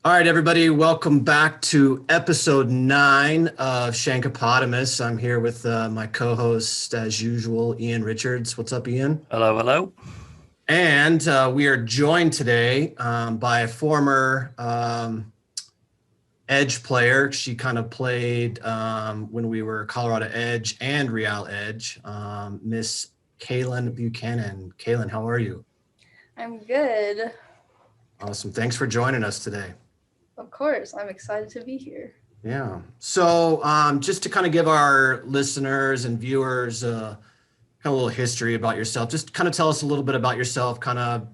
All right, everybody, welcome back to episode 9 of Shankapotamus. I'm here with my co-host, as usual, Ian Richards. What's up, Ian? Hello, hello. And we are joined today by a former Edge player. She kind of played when we were Colorado Edge and Real Edge, Miss Kaylyn Buchanan. Kaylyn, how are you? I'm good. Awesome. Thanks for joining us today. Of course, I'm excited to be here. Yeah. So just to kind of give our listeners and viewers kind of a little history about yourself, just kind of tell us a little bit about yourself, kind of,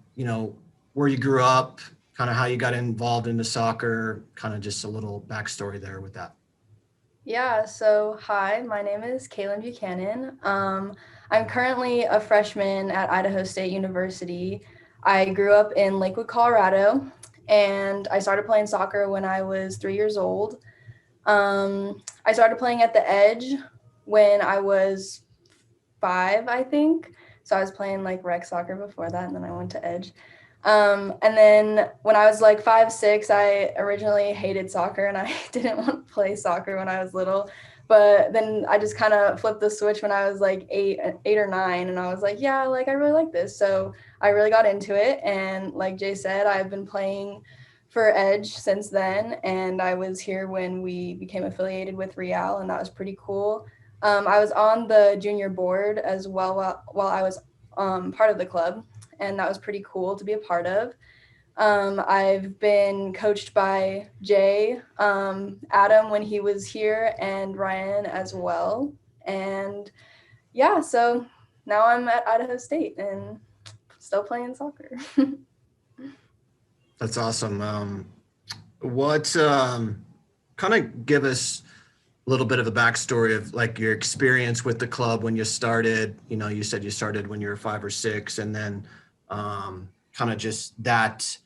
where you grew up, kind of how you got involved into soccer, kind of just a little backstory there with that. Yeah, so hi, my name is Kaylyn Buchanan. I'm currently a freshman at Idaho State University. I grew up in Lakewood, Colorado, and I started playing soccer when I was 3 years old. I started playing at the Edge when I was 5, I think. So I was playing like rec soccer before that, and then I went to Edge. And then when I was like 5, 6, I originally hated soccer and I didn't want to play soccer when I was little. But then I just kind of flipped the switch when I was like 8 or 9, and I was like, yeah, like I really like this. So I really got into it. And like Jay said, I've been playing for Edge since then. And I was here when we became affiliated with Real, and that was pretty cool. I was on the junior board as well while I was part of the club, and that was pretty cool to be a part of. I've been coached by Jay, Adam when he was here, and Ryan as well. And yeah, so now I'm at Idaho State and still playing soccer. That's awesome. What kind of give us a little bit of a backstory of like your experience with the club when you started? You said you started when you were 5 or 6, and then kind of just that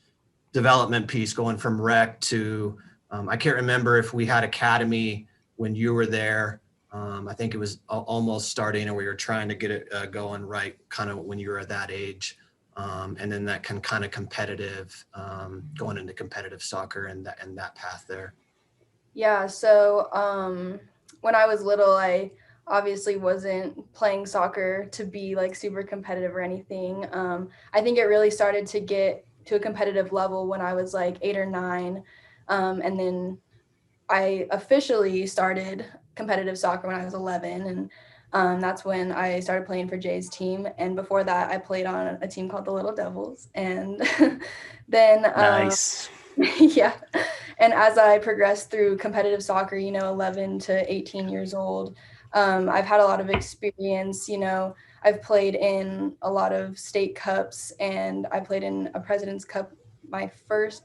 development piece going from rec to I can't remember if we had academy when you were there. I think it was almost starting, or we were trying to get it going right kind of when you were at that age. And then that kind of competitive, going into competitive soccer and that path there. Yeah, so when I was little, I obviously wasn't playing soccer to be like super competitive or anything. I think it really started to get to a competitive level when I was like 8 or 9. And then I officially started competitive soccer when I was 11. And that's when I started playing for Jay's team. And before that, I played on a team called the Little Devils. And then Nice. yeah. And as I progressed through competitive soccer, 11 to 18 years old, I've had a lot of experience. I've played in a lot of state cups, and I played in a President's Cup my first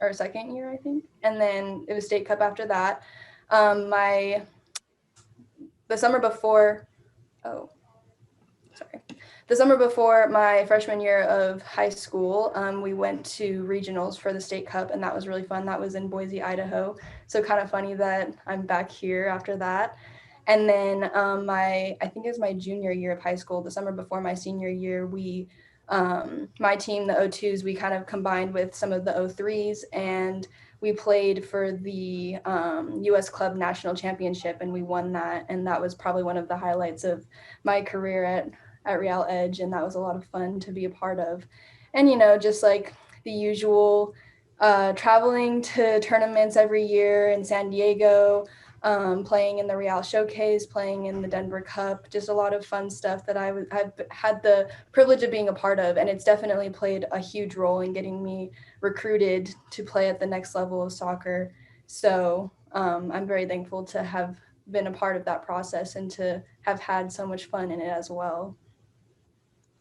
or second year, I think. And then it was state cup after that. The summer before, the summer before my freshman year of high school, we went to regionals for the state cup, and that was really fun. That was in Boise, Idaho. So kind of funny that I'm back here after that. And then I think it was my junior year of high school, the summer before my senior year, my team, the O2s, we kind of combined with some of the O3s, and we played for the U.S. Club National Championship, and we won that. And that was probably one of the highlights of my career at Real Edge, and that was a lot of fun to be a part of. And, just like the usual traveling to tournaments every year in San Diego, playing in the Real Showcase, playing in the Denver Cup, just a lot of fun stuff that I've had the privilege of being a part of. And it's definitely played a huge role in getting me recruited to play at the next level of soccer. So I'm very thankful to have been a part of that process and to have had so much fun in it as well.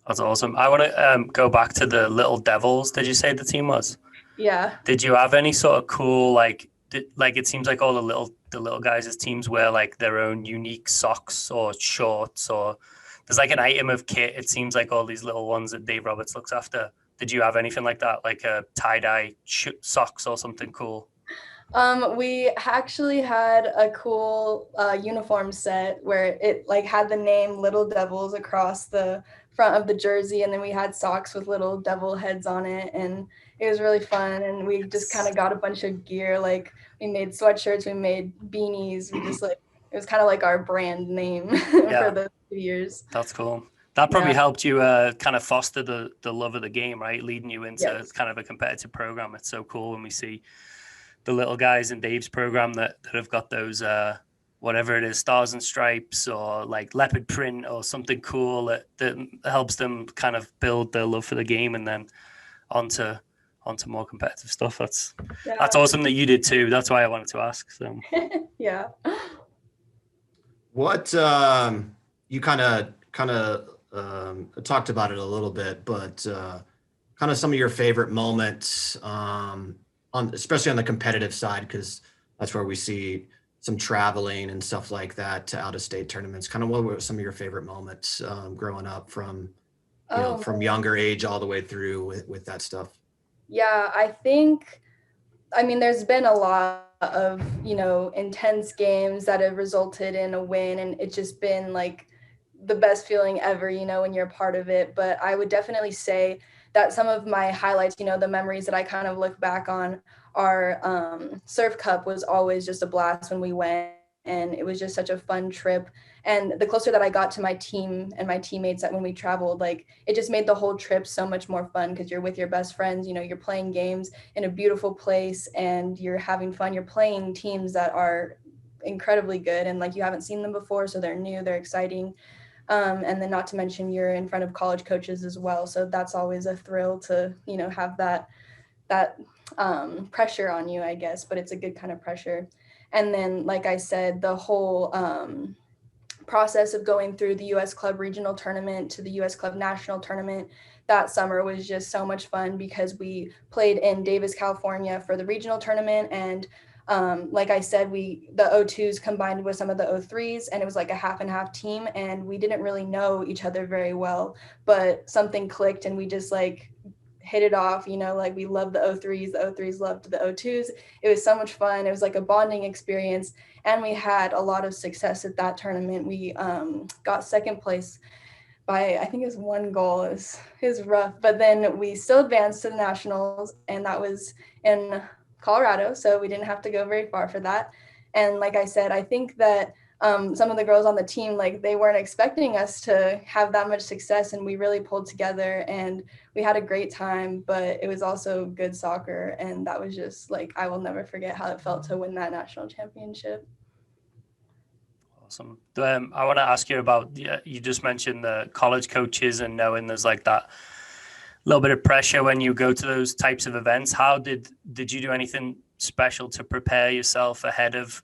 That's awesome. I want to go back to the Little Devils. Did you say the team was? Yeah. Did you have any sort of cool, like it seems like all the little guys' teams wear like their own unique socks or shorts, or there's like an item of kit. It seems like all these little ones that Dave Roberts looks after. Did you have anything like that, like a tie-dye socks or something cool? We actually had a cool uniform set where it like had the name Little Devils across the front of the jersey, and then we had socks with little devil heads on it, and it was really fun. And we just kind of got a bunch of gear, like we made sweatshirts, we made beanies, we just like, it was kind of like our brand name for those 2 years. That's cool. That probably helped you kind of foster the love of the game, right? Leading you into kind of a competitive program. It's so cool when we see the little guys in Dave's program that have got those whatever it is, stars and stripes or like leopard print or something cool that helps them kind of build their love for the game and then onto more competitive stuff. That's awesome that you did too. That's why I wanted to ask. So yeah. What you kind of talked about it a little bit, but kind of some of your favorite moments especially on the competitive side, because that's where we see some traveling and stuff like that to out of state tournaments. Kind of what were some of your favorite moments growing up from from younger age all the way through with that stuff? Yeah, I mean, there's been a lot of, intense games that have resulted in a win, and it's just been like the best feeling ever, when you're a part of it. But I would definitely say that some of my highlights, the memories that I kind of look back on are Surf Cup was always just a blast when we went, and it was just such a fun trip. And the closer that I got to my team and my teammates that when we traveled, like it just made the whole trip so much more fun because you're with your best friends, you're playing games in a beautiful place and you're having fun. You're playing teams that are incredibly good and like you haven't seen them before, so they're new, they're exciting. And then not to mention you're in front of college coaches as well. So that's always a thrill to, have that pressure on you, I guess, but it's a good kind of pressure. And then, like I said, the whole process of going through the U.S. Club Regional Tournament to the U.S. Club National Tournament that summer was just so much fun because we played in Davis, California for the regional tournament. And like I said, the O2s combined with some of the O3s, and it was like a half and half team. And we didn't really know each other very well, but something clicked and we just like hit it off, like we loved the O3s loved the O2s. It was so much fun. It was like a bonding experience. And we had a lot of success at that tournament. We got second place by, I think it was 1 goal. It was rough, but then we still advanced to the nationals, and that was in Colorado, so we didn't have to go very far for that. And like I said, I think that some of the girls on the team, like they weren't expecting us to have that much success, and we really pulled together and we had a great time, but it was also good soccer. And that was just like, I will never forget how it felt to win that national championship. Awesome. I want to ask you about, you just mentioned the college coaches and knowing there's like that little bit of pressure when you go to those types of events. How did you do anything special to prepare yourself ahead of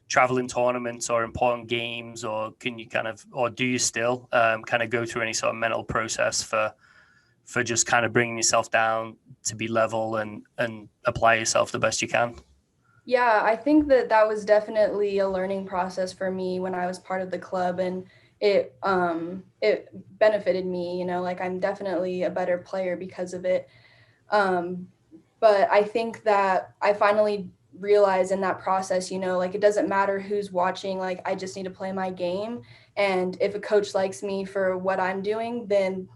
traveling tournaments or important games, or can you or do you still kind of go through any sort of mental process for just kind of bringing yourself down to be level and apply yourself the best you can? Yeah, I think that was definitely a learning process for me when I was part of the club, and it benefited me, like I'm definitely a better player because of it. But I think that I finally realized in that process, like it doesn't matter who's watching, like I just need to play my game. And if a coach likes me for what I'm doing, then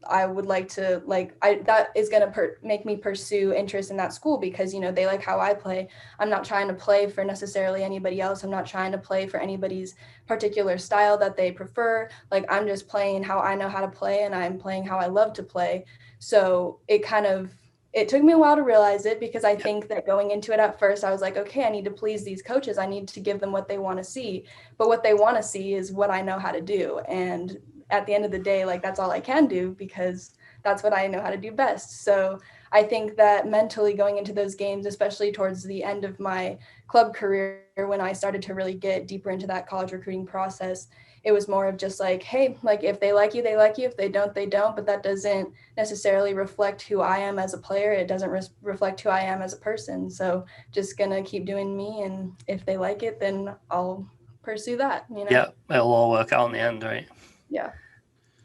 I would like to, that is going to make me pursue interest in that school because, they like how I play. I'm not trying to play for necessarily anybody else. I'm not trying to play for anybody's particular style that they prefer. Like I'm just playing how I know how to play, and I'm playing how I love to play. So it took me a while to realize it because I think that going into it at first, I was like, okay, I need to please these coaches. I need to give them what they want to see. But what they want to see is what I know how to do. And at the end of the day, like that's all I can do because that's what I know how to do best. So I think that mentally going into those games, especially towards the end of my club career, when I started to really get deeper into that college recruiting process, it was more of just like, hey, like if they like you, they like you. If they don't, they don't. But that doesn't necessarily reflect who I am as a player. It doesn't reflect who I am as a person. So just going to keep doing me. And if they like it, then I'll pursue that, Yeah, it'll all work out in the end, right? Yeah.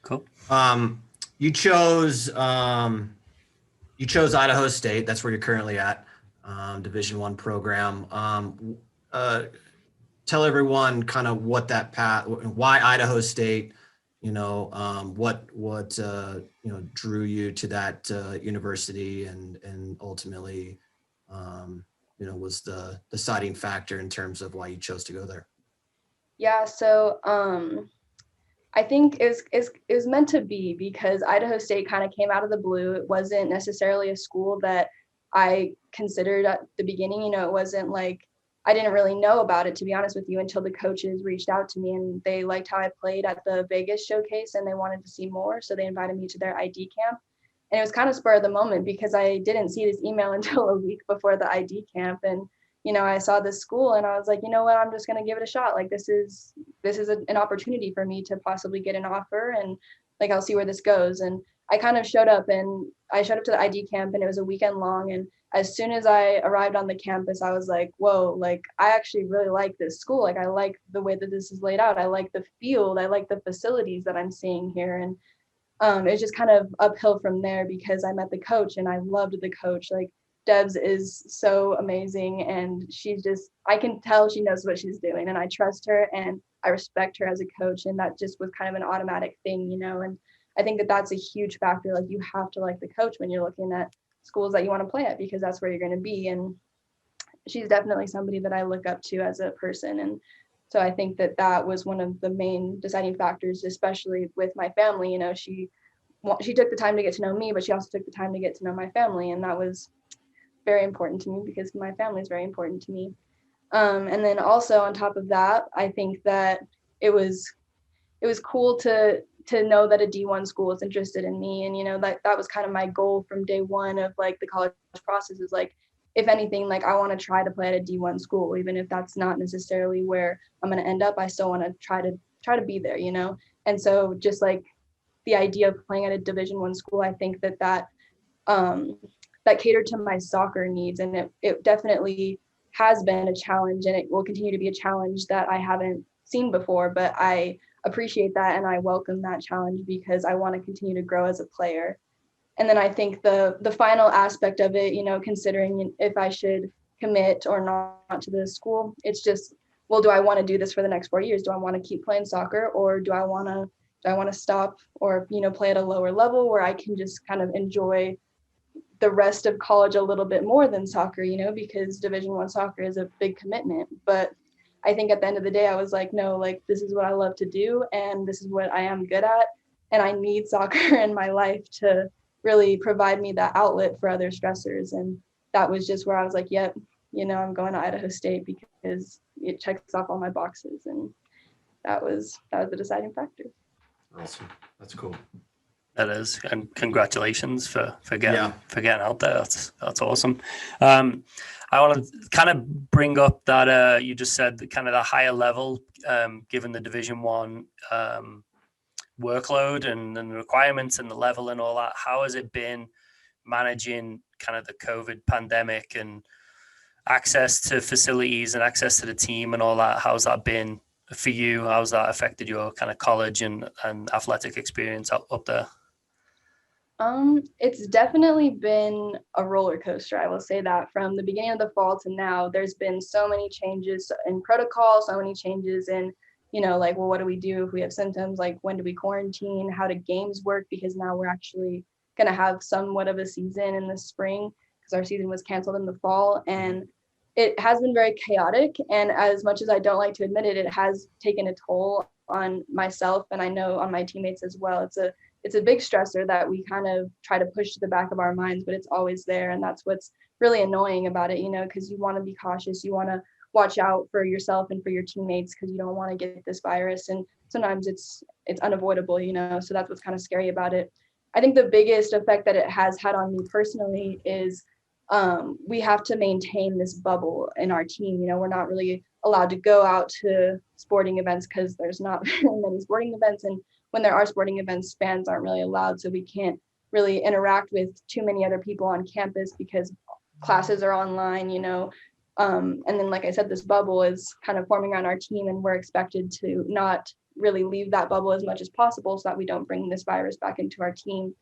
Cool. You chose Idaho State. That's where you're currently at, Division I program. Tell everyone kind of what that path, why Idaho State, what drew you to that university, and ultimately, was the deciding factor in terms of why you chose to go there? Yeah, so I think it was meant to be, because Idaho State kind of came out of the blue. It wasn't necessarily a school that I considered at the beginning. It wasn't like, I didn't really know about it, to be honest with you, until the coaches reached out to me and they liked how I played at the Vegas showcase and they wanted to see more. So they invited me to their ID camp. And it was kind of spur of the moment, because I didn't see this email until a week before the ID camp. And I saw this school and I was like, you know what, I'm just going to give it a shot. Like, this is an opportunity for me to possibly get an offer, and like, I'll see where this goes. And I kind of showed up to the ID camp, and it was a weekend long. And as soon as I arrived on the campus, I was like, whoa, like, I actually really like this school. Like, I like the way that this is laid out. I like the field. I like the facilities that I'm seeing here. And it was just kind of uphill from there, because I met the coach and I loved the coach. Like, Debs is so amazing, and I can tell she knows what she's doing, and I trust her and I respect her as a coach. And that just was kind of an automatic thing, and I think that that's a huge factor. Like, you have to like the coach when you're looking at schools that you want to play at, because that's where you're going to be. And she's definitely somebody that I look up to as a person. And so I think that that was one of the main deciding factors, especially with my family. She took the time to get to know me, but she also took the time to get to know my family, and that was very important to me, because my family is very important to me. And then also on top of that, I think that it was cool to know that a D1 school was interested in me. And that was kind of my goal from day one of like the college process, is like, if anything, like, I want to try to play at a D1 school, even if that's not necessarily where I'm going to end up. I still want to try to be there. And so just like the idea of playing at a Division I school, I think that catered to my soccer needs. And it definitely has been a challenge, and it will continue to be a challenge that I haven't seen before, but I appreciate that and I welcome that challenge, because I want to continue to grow as a player. And then I think the final aspect of it, considering if I should commit or not to the school, it's just, well, do I want to do this for the next 4 years? Do I want to keep playing soccer, or do I want to stop or play at a lower level where I can just kind of enjoy the rest of college a little bit more than soccer, because Division I soccer is a big commitment. But I think at the end of the day, I was like, no, like, this is what I love to do, and this is what I am good at, and I need soccer in my life to really provide me that outlet for other stressors. And that was just where I was like, yep, I'm going to Idaho State because it checks off all my boxes. And that was the deciding factor. Awesome. That's cool. That is, and congratulations for getting out there. That's awesome. I want to kind of bring up that you just said the kind of the higher level, given the Division I workload and the requirements and the level and all that. How has it been managing kind of the COVID pandemic and access to facilities and access to the team and all that? How's that been for you? How's that affected your kind of college and athletic experience up there? It's definitely been a roller coaster. I will say that from the beginning of the fall to now, there's been so many changes in protocol, so many changes in, like, well, what do we do if we have symptoms? Like, when do we quarantine? How do games work? Because now we're actually going to have somewhat of a season in the spring, because our season was canceled in the fall. And it has been very chaotic. And as much as I don't like to admit it, it has taken a toll on myself, and I know on my teammates as well. It's a big stressor that we kind of try to push to the back of our minds, but it's always there. And that's what's really annoying about it, because you want to be cautious. You want to watch out for yourself and for your teammates, because you don't want to get this virus. And sometimes it's unavoidable, so that's what's kind of scary about it. I think the biggest effect that it has had on me personally is we have to maintain this bubble in our team. We're not really allowed to go out to sporting events because there's not very many sporting events. And when there are sporting events, fans aren't really allowed. So we can't really interact with too many other people on campus because classes are online, and then, like I said, this bubble is kind of forming around our team, and we're expected to not really leave that bubble as much as possible so that we don't bring this virus back into our team.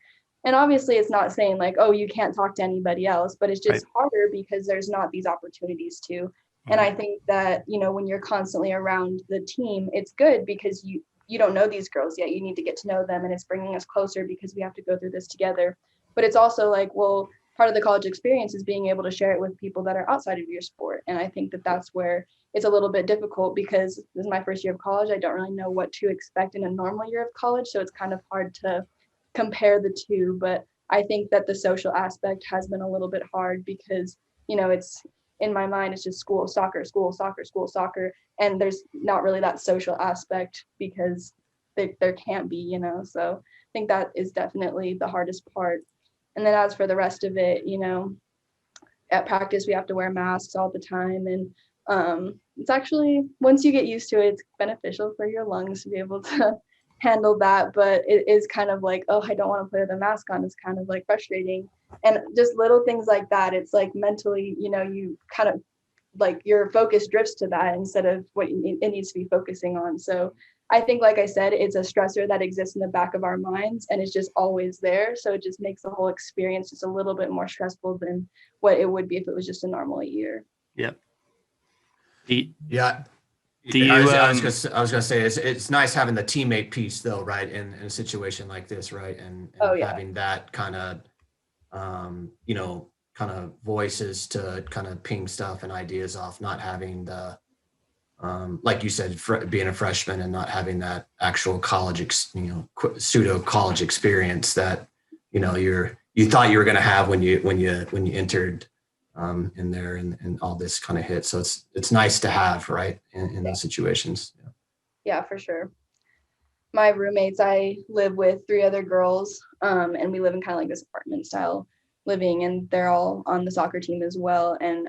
And obviously it's not saying like, oh, you can't talk to anybody else, but it's just harder because there's not these opportunities to. And I think that, when you're constantly around the team, it's good because you don't know these girls yet. You need to get to know them, and it's bringing us closer because we have to go through this together. But it's also like, well, part of the college experience is being able to share it with people that are outside of your sport. And I think that that's where it's a little bit difficult, because this is my first year of college. I don't really know what to expect in a normal year of college. So it's kind of hard to compare the two. But I think that the social aspect has been a little bit hard because, it's in my mind, it's just school, soccer, school, soccer, school, soccer. And there's not really that social aspect because there can't be, so I think that is definitely the hardest part. And then as for the rest of it, at practice, we have to wear masks all the time. And it's actually, once you get used to it, it's beneficial for your lungs to be able to handle that. But it is kind of like, oh, I don't want to put the mask on. It's kind of like frustrating. And just little things like that. It's like mentally, you kind of like your focus drifts to that instead of what it needs to be focusing on. So I think, like I said, it's a stressor that exists in the back of our minds and it's just always there. So it just makes the whole experience just a little bit more stressful than what it would be if it was just a normal year. Yep. Yeah. Do you, I was gonna say it's nice having the teammate piece though, right? In a situation like this, right? And having that kind of, kind of voices to kind of ping stuff and ideas off, not having the, like you said, being a freshman and not having that actual college, pseudo college experience that, you thought you were going to have when you entered in there and all this kind of hit. So it's nice to have, right, in those situations. Yeah, for sure. My roommates, I live with 3 other girls, and we live in kind of like this apartment style living, and they're all on the soccer team as well. And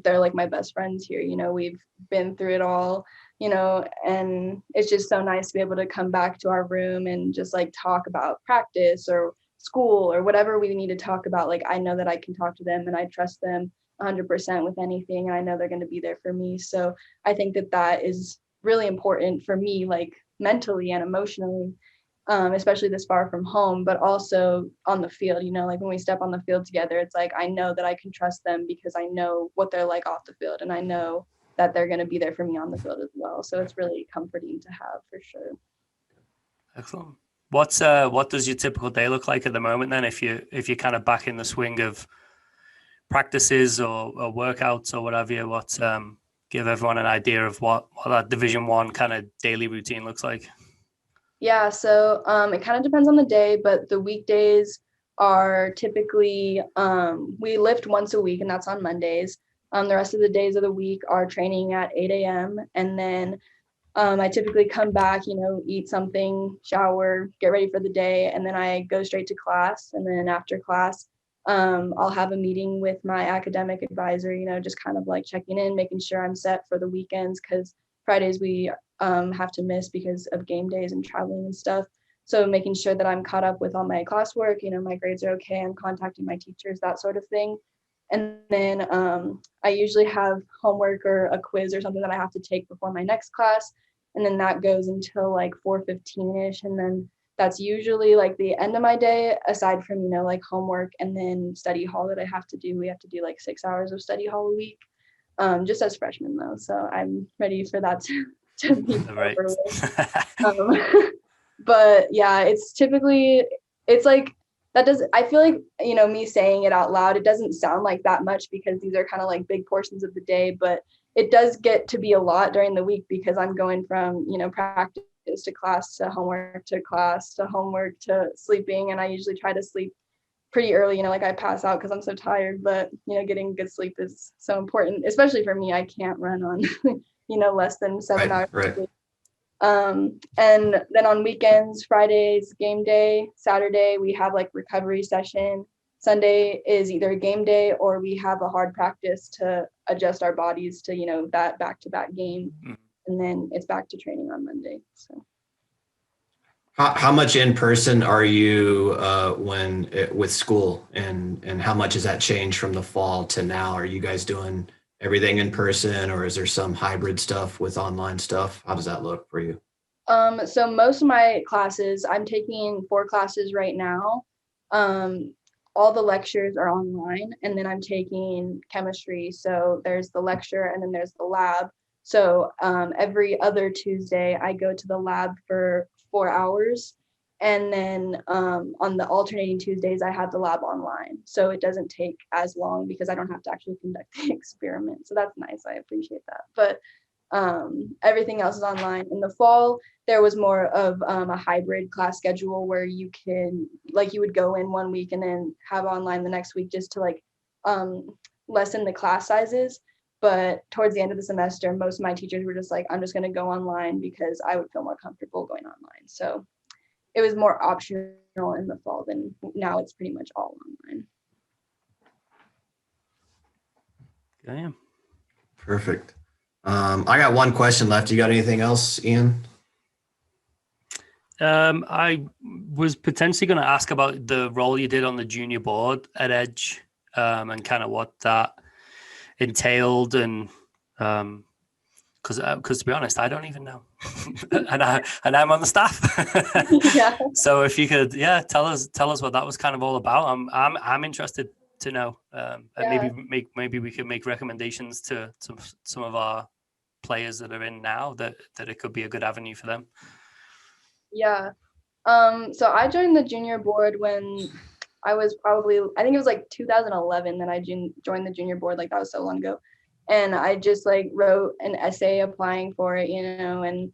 they're like my best friends here. We've been through it all, and it's just so nice to be able to come back to our room and just like talk about practice or school or whatever we need to talk about. Like, I know that I can talk to them and I trust them 100% with anything. And I know they're going to be there for me. So I think that is really important for me, like mentally and emotionally, especially this far from home, but also on the field, like when we step on the field together, it's like, I know that I can trust them because I know what they're like off the field. And I know that they're going to be there for me on the field as well. So it's really comforting to have, for sure. Excellent. What does your typical day look like at the moment then, if you're kind of back in the swing of practices or workouts or whatever? Give everyone an idea of what that Division 1 kind of daily routine looks like. Yeah, so it kind of depends on the day, but the weekdays are typically, we lift once a week, and that's on Mondays. The rest of the days of the week are training at 8 a.m. And then I typically come back, eat something, shower, get ready for the day, and then I go straight to class. And then after class, I'll have a meeting with my academic advisor, just kind of like checking in, making sure I'm set for the weekends, because Fridays we have to miss because of game days and traveling and stuff. So making sure that I'm caught up with all my classwork, my grades are okay, I'm contacting my teachers, that sort of thing. And then I usually have homework or a quiz or something that I have to take before my next class. And then that goes until like 4:15-ish. And then that's usually like the end of my day, aside from, like homework and then study hall that I have to do. We have to do like 6 hours of study hall a week, just as freshmen though. So I'm ready for that to be right. over with. But yeah, it's like, I feel like, me saying it out loud, it doesn't sound like that much because these are kind of like big portions of the day, but it does get to be a lot during the week because I'm going from, practice to class to homework to class to homework to sleeping. And I usually try to sleep pretty early, like I pass out because I'm so tired, but, getting good sleep is so important, especially for me. I can't run on, less than 7 hours. Right. And then on weekends, Fridays, game day, Saturday, we have like recovery session. Sunday is either game day or we have a hard practice to adjust our bodies to, that back-to-back game. Mm-hmm. And then it's back to training on Monday. So. How much in person are you with school, and how much has that changed from the fall to now? Are you guys doing everything in person, or is there some hybrid stuff with online stuff? How does that look for you? So most of my classes, I'm taking 4 classes right now. All the lectures are online, and then I'm taking chemistry. So there's the lecture and then there's the lab. So every other Tuesday, I go to the lab for 4 hours. And then on the alternating Tuesdays, I have the lab online. So it doesn't take as long because I don't have to actually conduct the experiment. So that's nice. I appreciate that. But everything else is online. In the fall, there was more of a hybrid class schedule where you would go in one week and then have online the next week just to lessen the class sizes. But towards the end of the semester, most of my teachers were just like, I'm just going to go online because I would feel more comfortable going online. So it was more optional in the fall than now. It's pretty much all online. Damn. Perfect. I got one question left. You got anything else, Ian? I was potentially going to ask about the role you did on the junior board at Edge, and kind of what that entailed, and because to be honest, I don't even know, and I'm on the staff. Yeah. So if you could, tell us what that was kind of all about. I'm interested to know, and maybe we could make recommendations to some of our players that are in now that it could be a good avenue for them. Yeah. So I joined the junior board when I was I think it was like 2011 that I joined the junior board. Like that was so long ago. And I just wrote an essay applying for it, and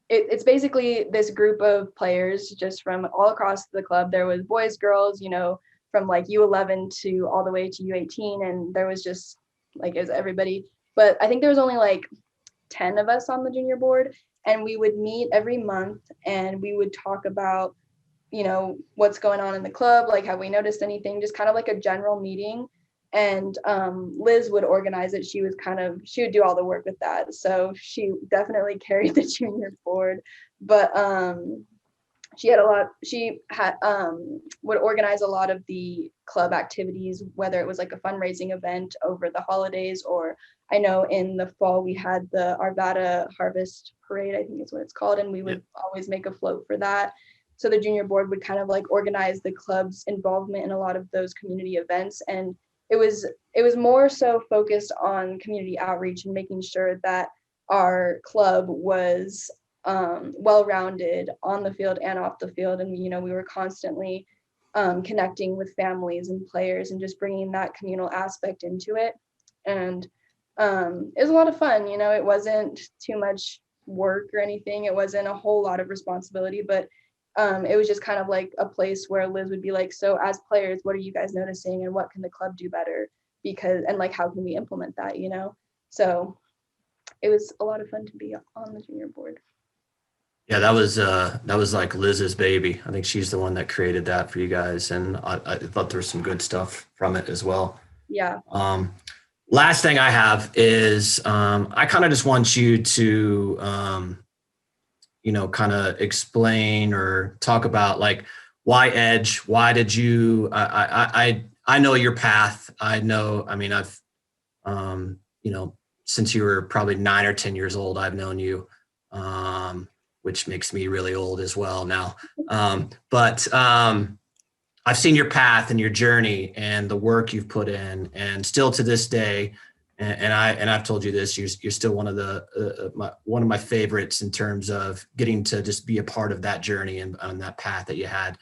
it's basically this group of players just from all across the club. There was boys, girls, from U11 to all the way to U18. And there was just it was everybody. But I think there was only 10 of us on the junior board. And we would meet every month and we would talk about, what's going on in the club, have we noticed anything, just kind of a general meeting. And Liz would organize it. She would do all the work with that. So she definitely carried the junior board, but she would organize a lot of the club activities, whether it was a fundraising event over the holidays, or I know in the fall we had the Arvada Harvest Parade, I think is what it's called, and we would always make a float for that. So the junior board would kind of organize the club's involvement in a lot of those community events. And it was more so focused on community outreach and making sure that our club was well-rounded on the field and off the field. And, we were constantly connecting with families and players and just bringing that communal aspect into it. And it was a lot of fun. It wasn't too much work or anything. It wasn't a whole lot of responsibility, but it was just kind of a place where Liz would be so as players, what are you guys noticing and what can the club do better? And how can we implement that, So it was a lot of fun to be on the junior board. Yeah, that was Liz's baby. I think she's the one that created that for you guys. And I thought there was some good stuff from it as well. Yeah. Last thing I have is I kind of just want you to kind of explain or talk about why Edge? Why did you? I know your path. I've since you were probably 9 or 10 years old, I've known you, which makes me really old as well now. But I've seen your path and your journey and the work you've put in, and still to this day. And I've told you this. You're still one of my favorites in terms of getting to just be a part of that journey and on that path that you had.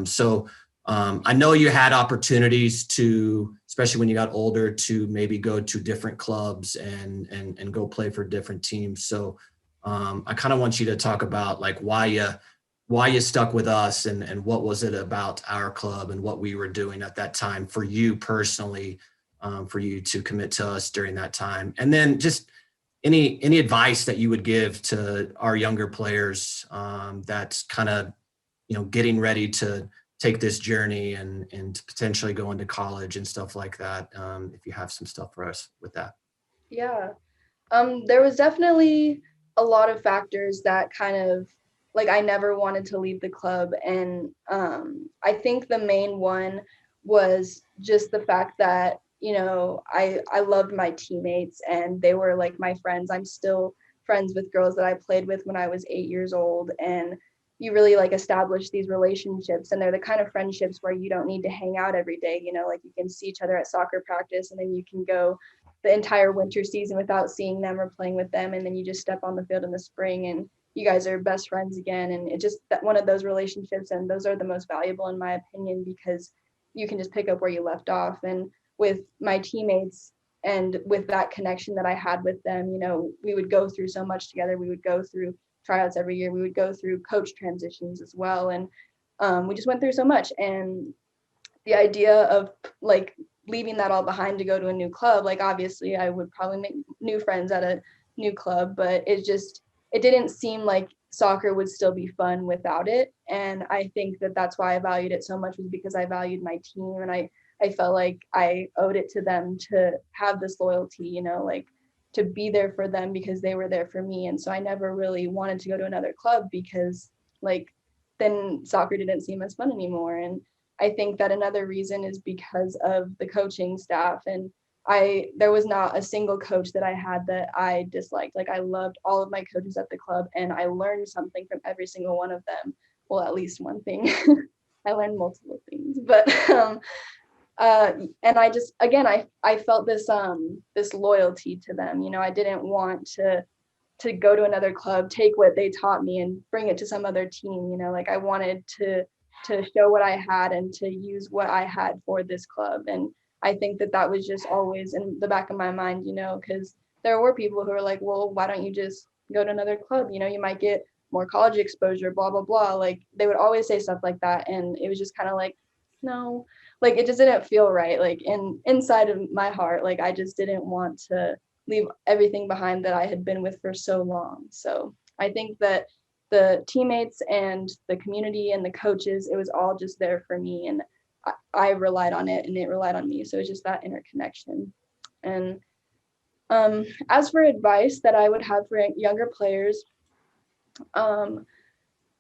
So I know you had opportunities to, especially when you got older, to maybe go to different clubs and go play for different teams. So I kind of want you to talk about why you stuck with us and what was it about our club and what we were doing at that time for you personally. For you to commit to us during that time. And then just any advice that you would give to our younger players that's kind of, getting ready to take this journey and potentially go into college and stuff like that. If you have some stuff for us with that. Yeah. There was definitely a lot of factors that kind of I never wanted to leave the club. And I think the main one was just the fact that I loved my teammates and they were my friends. I'm still friends with girls that I played with when I was 8 years old, and you really establish these relationships, and they're the kind of friendships where you don't need to hang out every day. You can see each other at soccer practice, and then you can go the entire winter season without seeing them or playing with them, and then you just step on the field in the spring and you guys are best friends again. And it just, that one of those relationships, and those are the most valuable in my opinion, because you can just pick up where you left off. And with my teammates and with that connection that I had with them, you know, we would go through so much together. We would go through tryouts every year. We would go through coach transitions as well. And we just went through so much. And the idea of like leaving that all behind to go to a new club, like obviously I would probably make new friends at a new club, but it didn't seem like soccer would still be fun without it. And I think that that's why I valued it so much, was because I valued my team, and I felt like I owed it to them to have this loyalty, you know, like to be there for them because they were there for me. And so I never really wanted to go to another club, because like then soccer didn't seem as fun anymore. And I think that another reason is because of the coaching staff. And there was not a single coach that I had that I disliked. Like I loved all of my coaches at the club, and I learned something from every single one of them. Well, at least one thing. I learned multiple things, but and I just, again, I felt this this loyalty to them. You know, I didn't want to go to another club, take what they taught me and bring it to some other team. You know, like I wanted to show what I had and to use what I had for this club. And I think that that was just always in the back of my mind, you know, because there were people who were like, well, why don't you just go to another club? You know, you might get more college exposure, blah, blah, blah. Like they would always say stuff like that. And it was just kind of like, no, like it just didn't feel right. Like inside of my heart, like I just didn't want to leave everything behind that I had been with for so long. So I think that the teammates and the community and the coaches, it was all just there for me. And I relied on it and it relied on me. So it's just that interconnection. And as for advice that I would have for younger players, and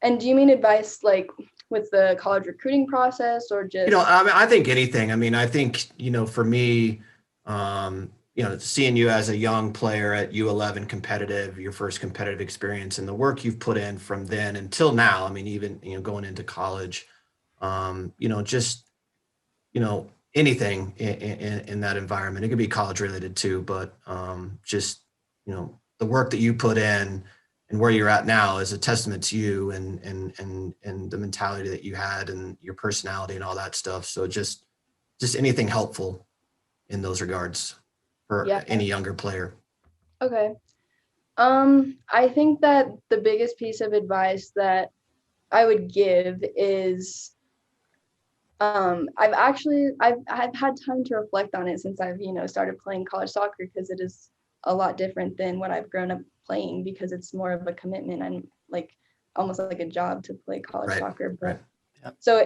do you mean advice like with the college recruiting process, or just? You know, I mean, I think anything. I mean, I think, you know, for me, you know, seeing you as a young player at U11 competitive, your first competitive experience, and the work you've put in from then until now, I mean, even, you know, going into college, you know, just, you know, anything in that environment. It could be college related too, but just, you know, the work that you put in and where you're at now is a testament to you and the mentality that you had and your personality and all that stuff. So just anything helpful in those regards for any younger player. Okay. I think that the biggest piece of advice that I would give is I've had time to reflect on it since I've, you know, started playing college soccer, because it is a lot different than what I've grown up playing, because it's more of a commitment and like almost like a job to play college soccer. But so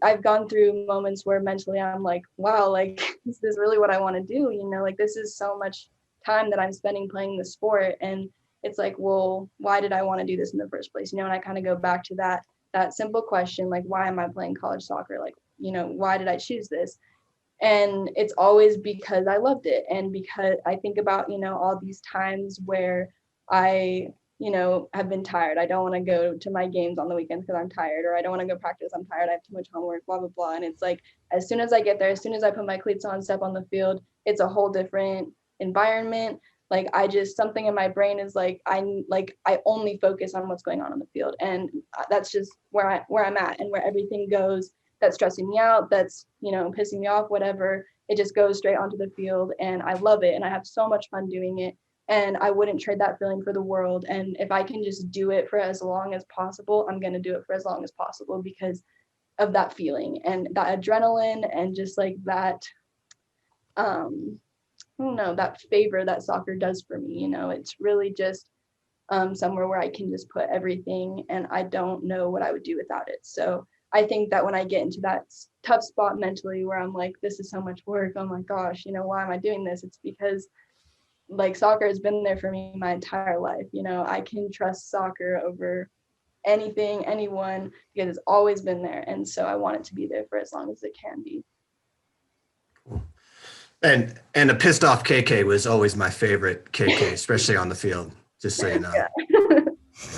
I've gone through moments where mentally I'm like, wow, like is this really what I want to do? You know, like this is so much time that I'm spending playing the sport. And it's like, well, why did I want to do this in the first place? You know, and I kind of go back to that simple question, like, why am I playing college soccer? Like, you know, why did I choose this? And it's always because I loved it. And because I think about, you know, all these times where I, you know, have been tired. I don't want to go to my games on the weekends because I'm tired, or I don't want to go practice. I'm tired. I have too much homework, blah, blah, blah. And it's like, as soon as I get there, as soon as I put my cleats on, step on the field, it's a whole different environment. Like something in my brain is like, I only focus on what's going on the field. And that's just where I'm at, and where everything goes that's stressing me out, that's, you know, pissing me off, whatever, it just goes straight onto the field. And I love it. And I have so much fun doing it. And I wouldn't trade that feeling for the world. And if I can just do it for as long as possible, I'm going to do it for as long as possible, because of that feeling and that adrenaline and just like that, I don't know, that favor that soccer does for me. You know, it's really just somewhere where I can just put everything, and I don't know what I would do without it. So I think that when I get into that tough spot mentally where I'm like, this is so much work, oh my gosh, you know, why am I doing this? It's because like soccer has been there for me my entire life. You know, I can trust soccer over anything, anyone, because it's always been there. And so I want it to be there for as long as it can be. Cool. And a pissed off KK was always my favorite KK, especially on the field, just so you know. Yeah.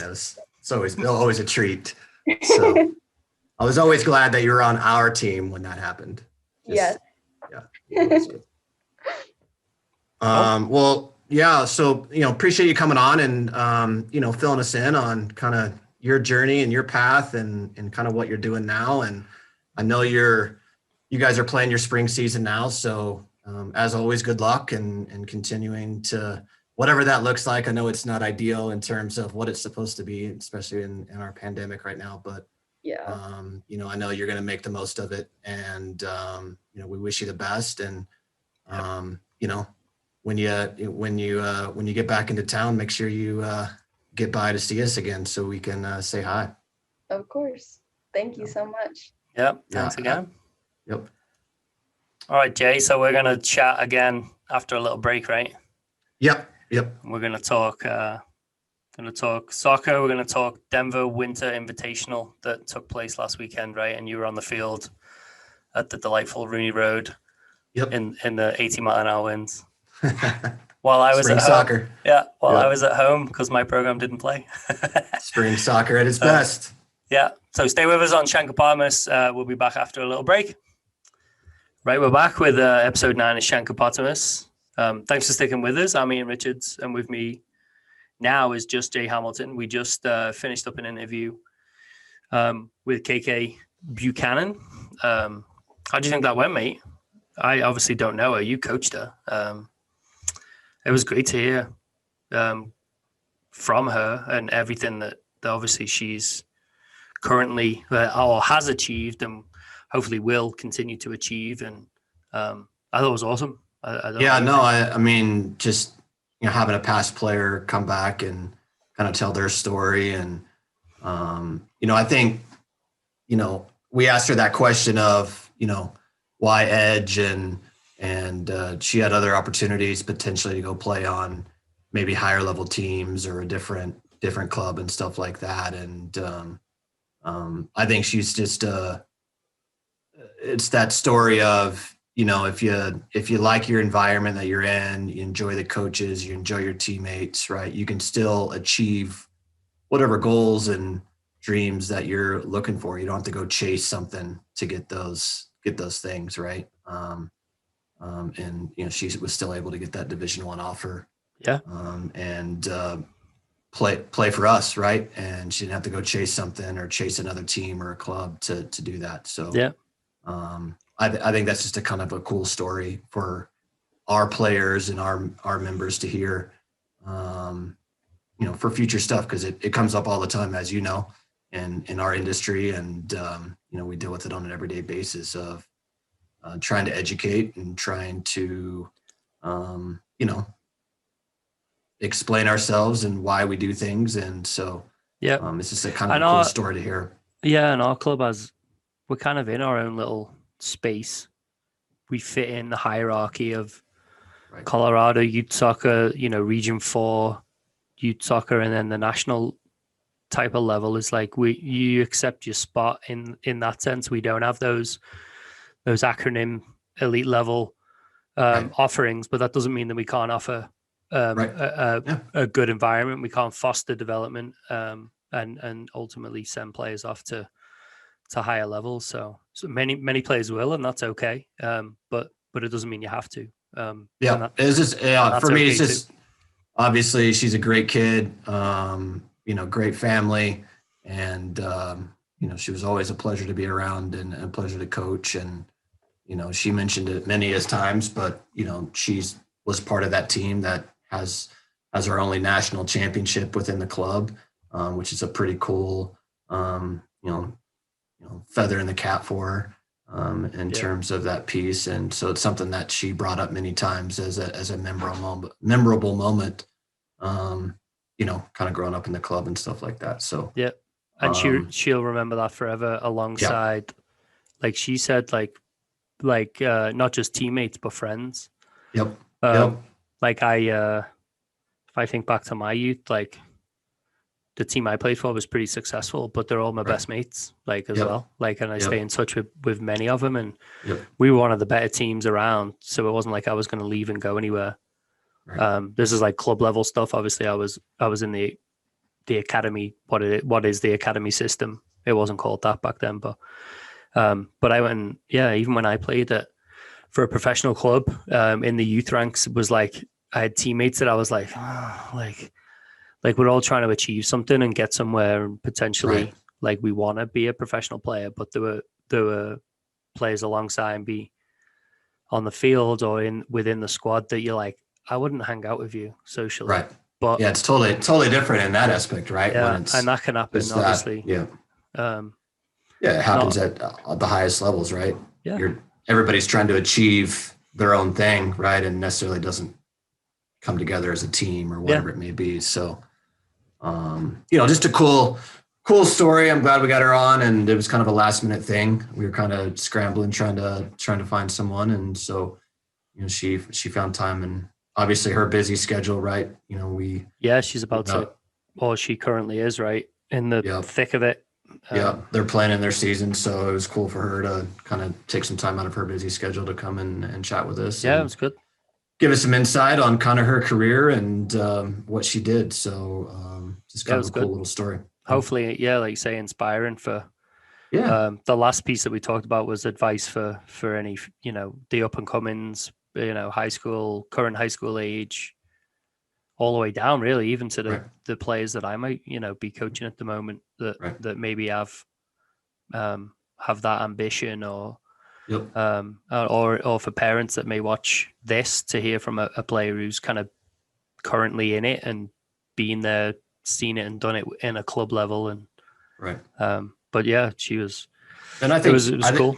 It's always a treat. So I was always glad that you were on our team when that happened. Yes. Yeah. Well, yeah. So, appreciate you coming on and, filling us in on kind of your journey and your path and kind of what you're doing now. And I know you guys are playing your spring season now. So, as always, good luck and continuing to whatever that looks like. I know it's not ideal in terms of what it's supposed to be, especially in our pandemic right now, but Yeah. I know you're going to make the most of it, and we wish you the best. And when you get back into town, make sure you get by to see us again so we can say hi. Of course. Thank you so much. Yep. Thanks again. Yep. All right, Jay. So we're gonna chat again after a little break, right? Yep. We're gonna talk soccer. We're gonna talk Denver Winter Invitational that took place last weekend, right? And you were on the field at the delightful Rooney Road. Yep. In the 80-mile-an-hour winds. While I was Spring at home. soccer. Yeah, I was at home because my program didn't play. Spring soccer at its best. Yeah. So stay with us on Shankapotamus. We'll be back after a little break. Right, we're back with episode 9 of Shankapotamus. Thanks for sticking with us. I'm Ian Richards, and with me now is just Jay Hamilton. We just finished up an interview with Kaylyn Buchanan. How do you think that went, mate? I obviously don't know her. You coached her. It was great to hear from her and everything that obviously she's currently or has achieved and hopefully will continue to achieve. And I thought it was awesome. I mean, just having a past player come back and kind of tell their story, and I think we asked her that question of why Edge, and she had other opportunities potentially to go play on maybe higher level teams or a different club and stuff like that. And I think she's just it's that story of if you like your environment that you're in, you enjoy the coaches, you enjoy your teammates, right? You can still achieve whatever goals and dreams that you're looking for. You don't have to go chase something to get those things, right? And she was still able to get that Division I offer, and play for us, right? And she didn't have to go chase something or chase another team or a club to do that. So I think that's just a kind of a cool story for our players and our members to hear, for future stuff, because it comes up all the time, as you know, in our industry, and we deal with it on an everyday basis of trying to educate and trying to explain ourselves and why we do things. And so it's just a kind of a cool story to hear. Yeah, and our club we're kind of in our own little space. We fit in the hierarchy of Colorado youth soccer, Region 4 youth soccer, and then the national type of level is like you accept your spot in that sense. We don't have those acronym elite level offerings, but that doesn't mean that we can't offer a good environment. We can't foster development and ultimately send players off to higher levels. So many players will, and that's okay. But it doesn't mean you have to. It's just for me. It's just obviously she's a great kid. Great family, and she was always a pleasure to be around and a pleasure to coach. And she mentioned it many as times, but she's was part of that team that has our only national championship within the club, which is a pretty cool feather in the cap for her in terms of that piece. And so it's something that she brought up many times as a memorable moment, kind of growing up in the club and stuff like that. So and she'll remember that forever, alongside like she said, like not just teammates but friends. Like if I think back to my youth, like the team I played for was pretty successful, but they're all my best mates, like as well. Like, and I stay in touch with many of them, and we were one of the better teams around. So it wasn't like I was going to leave and go anywhere. This is like club level stuff. Obviously, I was in the academy. What is the academy system? It wasn't called that back then, but I went. Even when I played at for a professional club in the youth ranks was like, I had teammates that I was like, oh, like we're all trying to achieve something and get somewhere, and potentially Right. like we want to be a professional player, but there were players alongside and be on the field or within the squad that you're like, I wouldn't hang out with you socially. Right. But Yeah, it's totally different in that aspect, right? When yeah, and that can happen, it's that, obviously. yeah. Um, Yeah, it happens not at the highest levels, right? yeah, Everybody's trying to achieve their own thing, right? And necessarily doesn't come together as a team or whatever it may be. So, just a cool story. I'm glad we got her on, and it was kind of a last minute thing. We were kind of scrambling, trying to find someone, and so she found time, and obviously her busy schedule, right? she's about to, or she currently is, right in the thick of it. They're planning their season, so it was cool for her to kind of take some time out of her busy schedule to come in and chat with us. Yeah, it was good. Give us some insight on kind of her career and what she did. So just kind of a cool little story. Hopefully, like you say, inspiring for. Yeah. The last piece that we talked about was advice for any, the up and comings, current high school age, all the way down, really, even to the players that I might, be coaching at the moment that maybe have that ambition or for parents that may watch this to hear from a player who's kind of currently in it and been there, seen it and done it in a club level. And but yeah, she was, and I think it was cool.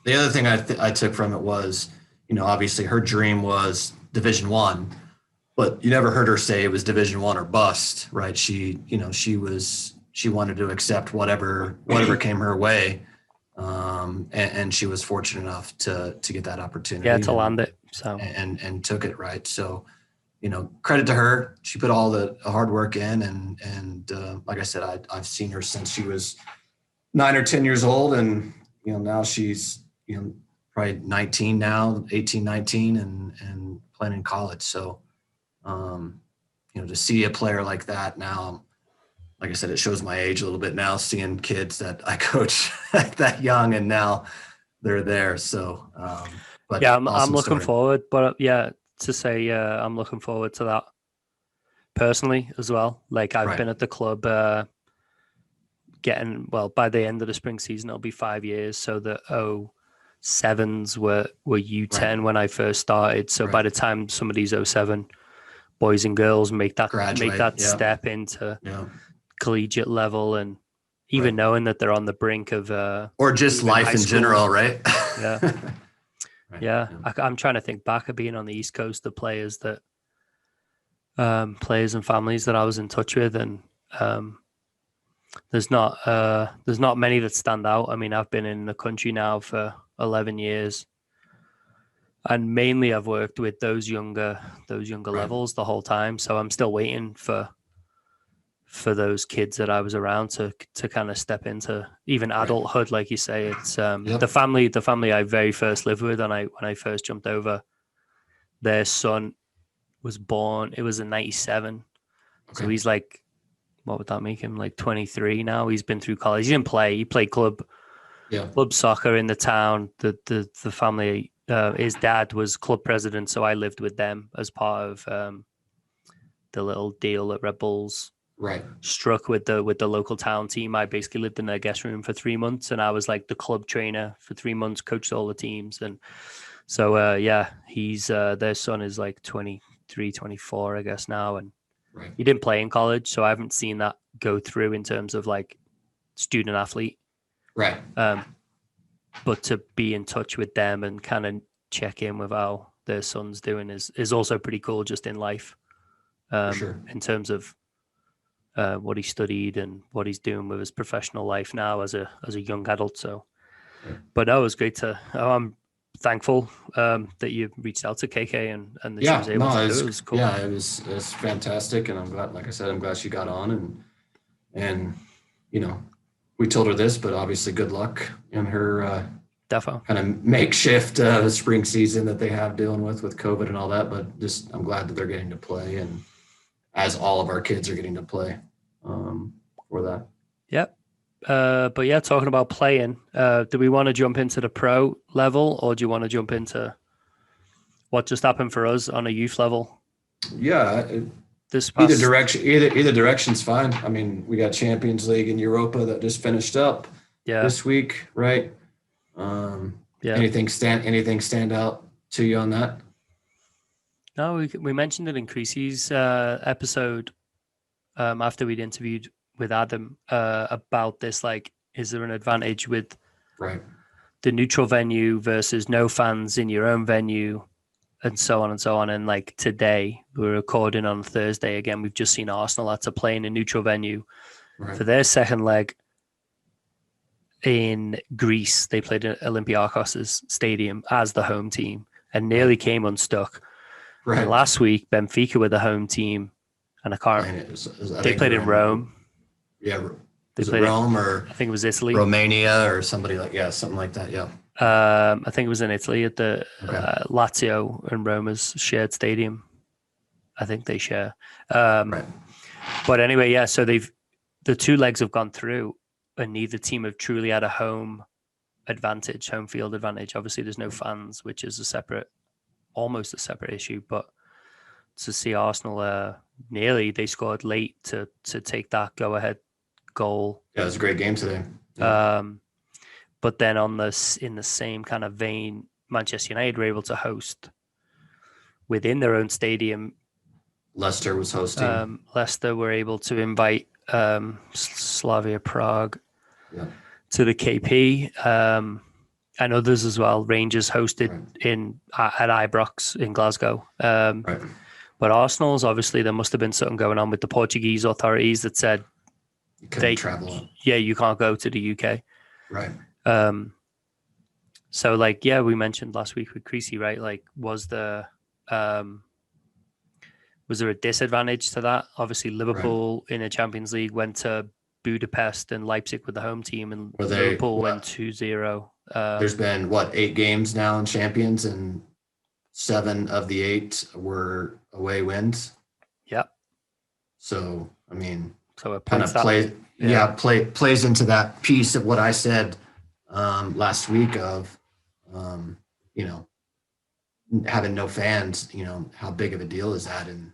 The other thing I took from it was, obviously her dream was Division I, but you never heard her say it was Division I or bust, right? She wanted to accept whatever came her way. And she was fortunate enough to get that opportunity. Yeah, to land it. So and took it, right. So, credit to her. She put all the hard work in, and like I said, I've seen her since she was 9 or 10 years old, and now she's probably 19 now, 18, 19, and playing in college. So to see a player like that now, like I said, it shows my age a little bit now, seeing kids that I coach that young, and now they're there. So but yeah, awesome I'm looking story. forward, but I'm looking forward to that personally as well. Like I've been at the club by the end of the spring season, it'll be 5 years. So the 07s were U10 when I first started. So by the time some of these 07 boys and girls make that step into collegiate level, and even knowing that they're on the brink of or just life in general, right? I'm trying to think back of being on the East Coast, the players and families that I was in touch with, and there's not many that stand out. I mean, I've been in the country now for 11 years, and mainly I've worked with those younger levels the whole time. So I'm still waiting for those kids that I was around to kind of step into even adulthood, like you say. It's the family I very first lived with, and when I first jumped over, their son was born. It was in '97, so he's like, what would that make him, like 23 now? He's been through college. He didn't play. He played club soccer in the town. The family, his dad was club president, so I lived with them as part of the little deal that Red Bulls struck with the local town team. I basically lived in their guest room for 3 months, and I was like the club trainer for 3 months, coached all the teams. And so he's their son is like 23, 24, I guess now, and he didn't play in college, so I haven't seen that go through in terms of like student athlete. But to be in touch with them and kind of check in with how their son's doing is also pretty cool, just in life, in terms of what he studied and what he's doing with his professional life now as a young adult. So, but that was great I'm thankful that you reached out to KK and that she was able to do it. It was cool. Yeah, it was fantastic, and I'm glad. Like I said, I'm glad she got on, and we told her this, but obviously, good luck in her kind of makeshift spring season that they have dealing with COVID and all that. But just, I'm glad that they're getting to play, and as all of our kids are getting to play for that. Yep. But yeah, talking about playing, do we want to jump into the pro level, or do you want to jump into what just happened for us on a youth level Yeah, this past. either direction's fine. I mean, we got Champions League and Europa that just finished up this week, right? Anything stand out to you on that? No, we mentioned it in Creasy's episode after we'd interviewed with Adam about this. Like, is there an advantage with the neutral venue versus no fans in your own venue, and so on and so on? And like today, we're recording on Thursday. Again, we've just seen Arsenal had to play in a neutral venue for their second leg in Greece. They played at Olympiakos' stadium as the home team and nearly came unstuck. And last week, Benfica were the home team, and I can't. They played in Rome. Yeah, they played Rome, or I think it was Italy, Romania, or somebody something like that. Yeah. I think it was in Italy at the Lazio and Roma's shared stadium. I think they share. But anyway, so the two legs have gone through, and neither team have truly had a home field advantage. Obviously, there's no fans, which is almost a separate issue. But to see Arsenal they scored late to take that go-ahead goal. Yeah, it was a great game today. But then in the same kind of vein, Manchester United were able to host within their own stadium. Leicester was hosting. Leicester were able to invite Slavia Prague to the KP, and others as well. Rangers hosted at Ibrox in Glasgow. But Arsenal's, obviously, there must have been something going on with the Portuguese authorities that said you couldn't travel. Yeah, you can't go to the UK. Right. So, we mentioned last week with Creasy, right? Like, was there a disadvantage to that? Obviously, Liverpool in the Champions League went to Budapest, and Leipzig with the home team, and Liverpool went 2-0. There's been 8 games now in Champions, and 7 of the 8 were away wins. Yep. So I mean, it kind of plays into that piece of what I said last week of having no fans. How big of a deal is that? And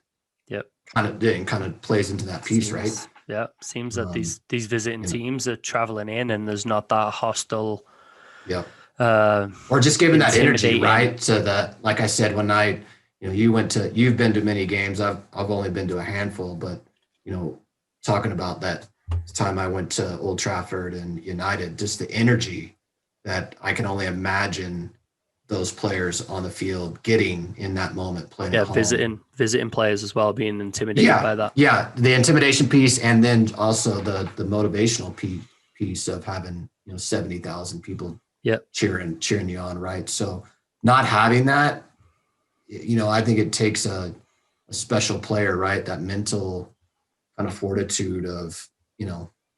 kind of plays into that piece, right? Yeah, seems that these visiting teams are traveling in, and there's not that hostile. Yeah. Or just giving that energy, right? So that, like I said, when you've been to many games. I've only been to a handful, but talking about that time I went to Old Trafford and United, just the energy that I can only imagine those players on the field getting in that moment, playing at home. visiting players as well, being intimidated by that. Yeah, the intimidation piece, and then also the motivational piece of having 70,000 people cheering you on, right? So not having that, I think it takes a special player, right? That mental kind of fortitude of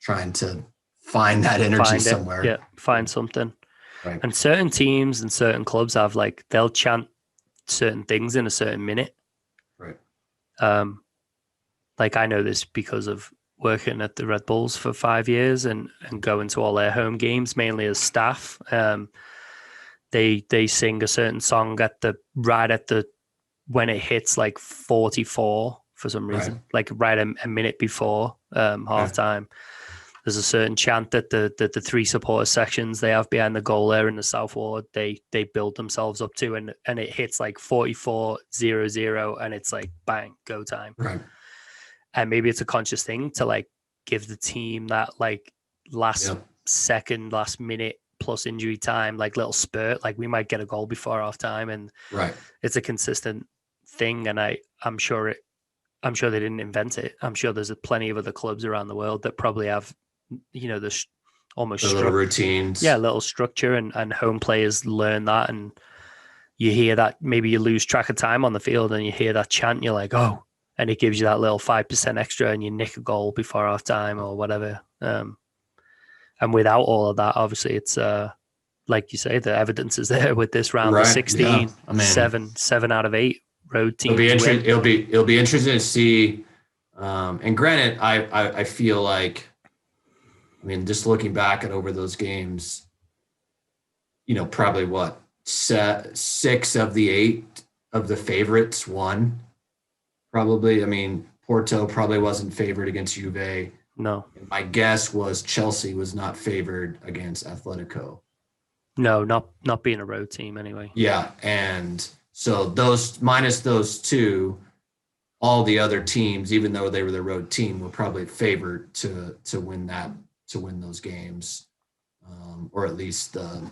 trying to find that energy somewhere. Yeah, find something. Right. And certain teams and certain clubs have they'll chant certain things in a certain minute. Right. I know this because of working at the Red Bulls for 5 years and going to all their home games, mainly as staff. They sing a certain song when it hits 44 for some reason, right a minute before halftime. There's a certain chant that the 3 supporter sections they have behind the goal there in the South Ward, they build themselves up to, and it hits 44-0-0, and it's bang, go time. Right. And maybe it's a conscious thing to give the team that last minute plus injury time, little spurt, we might get a goal before half time, and it's a consistent thing. And I'm sure they didn't invent it. I'm sure there's plenty of other clubs around the world that probably have the little routines. Yeah, little structure, and home players learn that, and you hear that. Maybe you lose track of time on the field and you hear that chant, you're like, oh, and it gives you that little 5% extra, and you nick a goal before half time or whatever. And without all of that, obviously it's like you say, the evidence is there with this round of 16. Yeah. 7 out of 8 road teams. It'll be interesting to see. And granted, I feel like, just looking back at over those games, probably 6 of the 8 of the favorites won. Probably. I mean, Porto probably wasn't favored against Juve. No, And my guess was Chelsea was not favored against Atletico. no, not being a road team anyway. Yeah, and so those minus those two, all the other teams, even though they were the road team, were probably favored to win those games, or at least the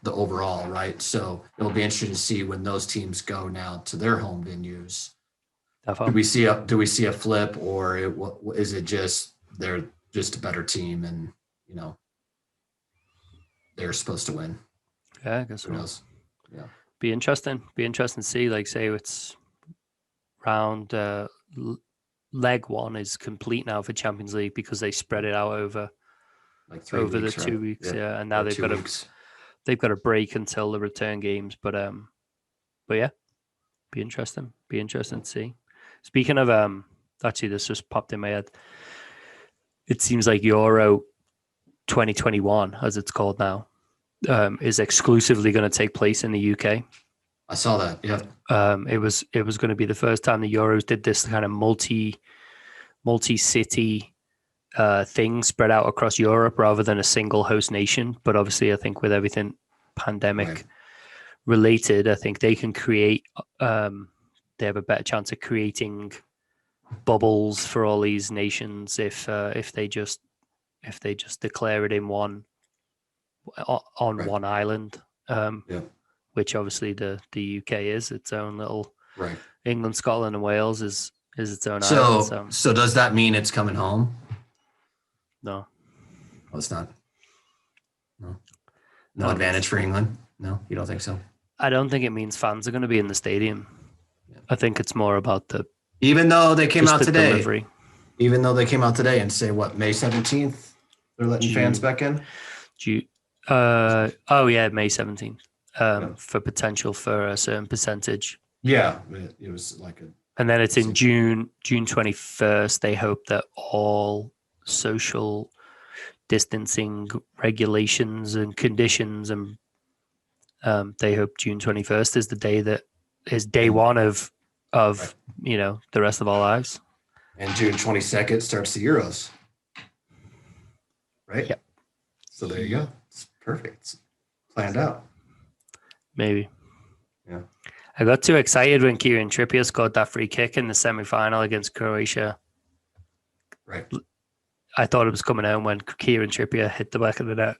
overall, right? So it'll be interesting to see when those teams go now to their home venues. Do we see a flip, or is it just they're just a better team and they're supposed to win? Yeah, I guess Who so. knows? Yeah. Be interesting to see. Like, say it's round leg one is complete now for Champions League because they spread it out over Like 3 over weeks, the right? 2 weeks. Yeah, and now Or they've 2 got weeks. they've got a break until the return games. But yeah, be interesting to see. Speaking of actually, this just popped in my head. It seems like Euro 2021, as it's called now, is exclusively going to take place in the UK. I saw that. Yeah. It was going to be the first time the Euros did this kind of multi-city thing spread out across Europe rather than a single host nation. But obviously, I think with everything pandemic related, I think they can create. They have a better chance of creating bubbles for all these nations if they just declare it in one island. Which obviously the UK is its own little. Right. England, Scotland, and Wales is its own island. So does that mean it's coming home? No. Well, it's not. No advantage for England? No, you don't think so? I don't think it means fans are going to be in the stadium. Yeah. I think it's more about the. Even though they came out today. Delivery. Even though they came out today and say what, May 17th? They're letting fans back in? May 17th. For potential for a certain percentage. Yeah, it was like a. And then it's in June 21st. They hope that all social distancing regulations and conditions, and they hope June 21st is the day that is day one of right. The rest of our lives. And June 22nd starts the Euros. Right? Yep. So there you go. It's perfect. It's planned out. Maybe. Yeah. I got too excited when Kieran Trippier scored that free kick in the semi-final against Croatia. Right. I thought it was coming home when Kieran Trippier hit the back of the net,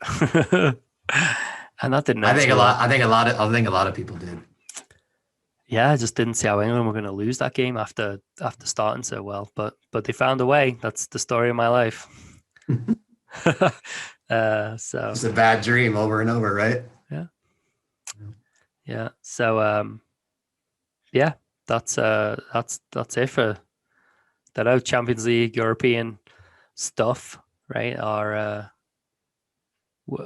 and that didn't. I think a lot of people did. Yeah, I just didn't see how England were going to lose that game after starting so well, but they found a way. That's the story of my life. So it's a bad dream over and over, right? Yeah. So, that's it for that Champions League European stuff, right? Or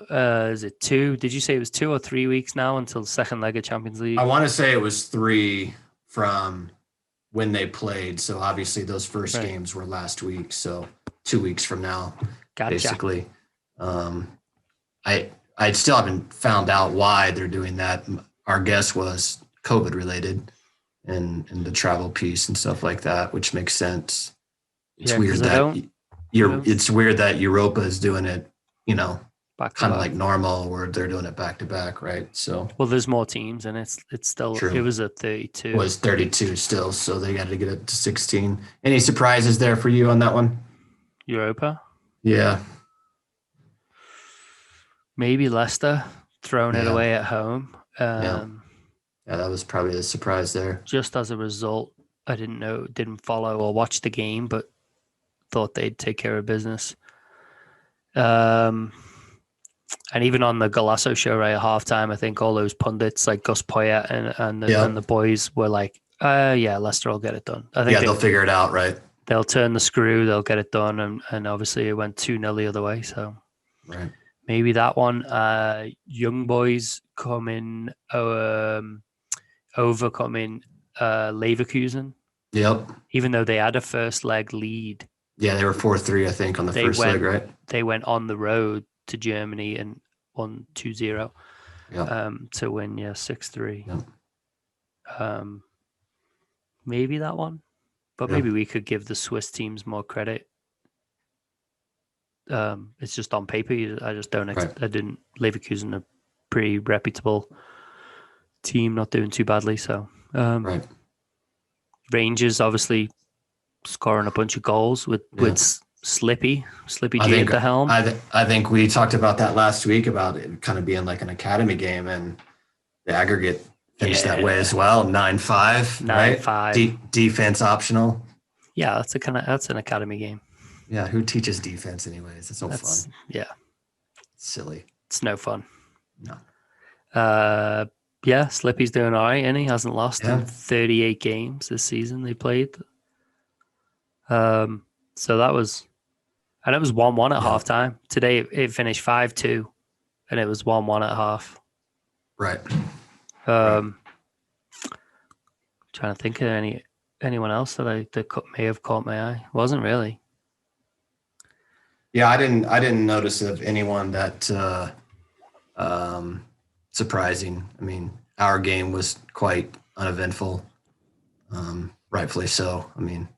is it 2? Did you say it was 2 or 3 weeks now until the second leg of Champions League? I want to say it was 3 from when they played. So obviously those first games were last week. So 2 weeks from now, basically. I still haven't found out why they're doing that. Our guess was COVID related and the travel piece and stuff like that, which makes sense. It's weird that Europa is doing it, kind of like normal, where they're doing it back to back, right? So there's more teams, and it's still true. It was at 32. It was 32 still, so they got to get it to 16. Any surprises there for you on that one? Europa? Yeah. Maybe Leicester throwing it away at home. Yeah, that was probably the surprise there. Just as a result, I didn't follow or watch the game, but thought they'd take care of business. And even on the Golasso show, right at halftime, I think all those pundits like Gus Poyet and the boys were like, Leicester will get it done. I think they'll figure it out, right? They'll turn the screw, they'll get it done, and obviously it went 2-0 the other way. So right. Maybe that one. Young boys coming, overcoming Leverkusen. Yep. Even though they had a first leg lead. Yeah, they were 4-3, I think, on the first leg, right? They went on the road to Germany and won 2-0 to win 6-3. Yep. Maybe that one, but maybe we could give the Swiss teams more credit. It's just on paper. I just don't. I didn't. Leverkusen a pretty reputable team, not doing too badly. So Rangers obviously scoring a bunch of goals with Slippy G at the helm. I think we talked about that last week about it kind of being like an academy game, and the aggregate finished that way as well. 9-5, right? 9-5. Defense optional. Yeah, that's an academy game. Yeah, who teaches defense anyways? It's no fun. Yeah. It's silly. It's no fun. No. Yeah, Slippy's doing all right, and he hasn't lost in 38 games this season they played. So that was, and it was 1-1 at halftime. Today it finished 5-2, and it was 1-1 at half. Right. Trying to think of anyone else that may have caught my eye. Wasn't really. Yeah, I didn't notice of anyone that surprising. I mean, our game was quite uneventful, rightfully so. I mean,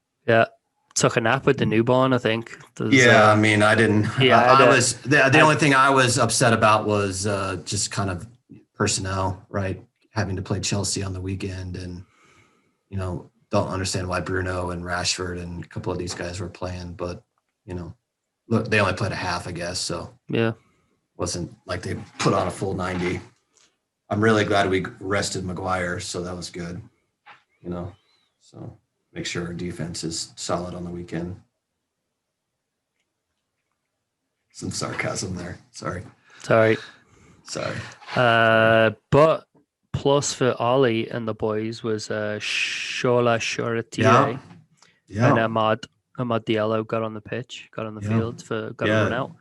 took a nap with the newborn, I think. I mean, I didn't. I was the only thing I was upset about was just kind of personnel, right? Having to play Chelsea on the weekend, and don't understand why Bruno and Rashford and a couple of these guys were playing, but look, they only played a half, I guess. So wasn't like they put on a full 90. I'm really glad we rested Maguire, so that was good. So make sure our defense is solid on the weekend. Some sarcasm there. Sorry. But plus for Ollie and the boys was Shola Shoretire and Ahmad Diallo got on the pitch, got on the field got a run out.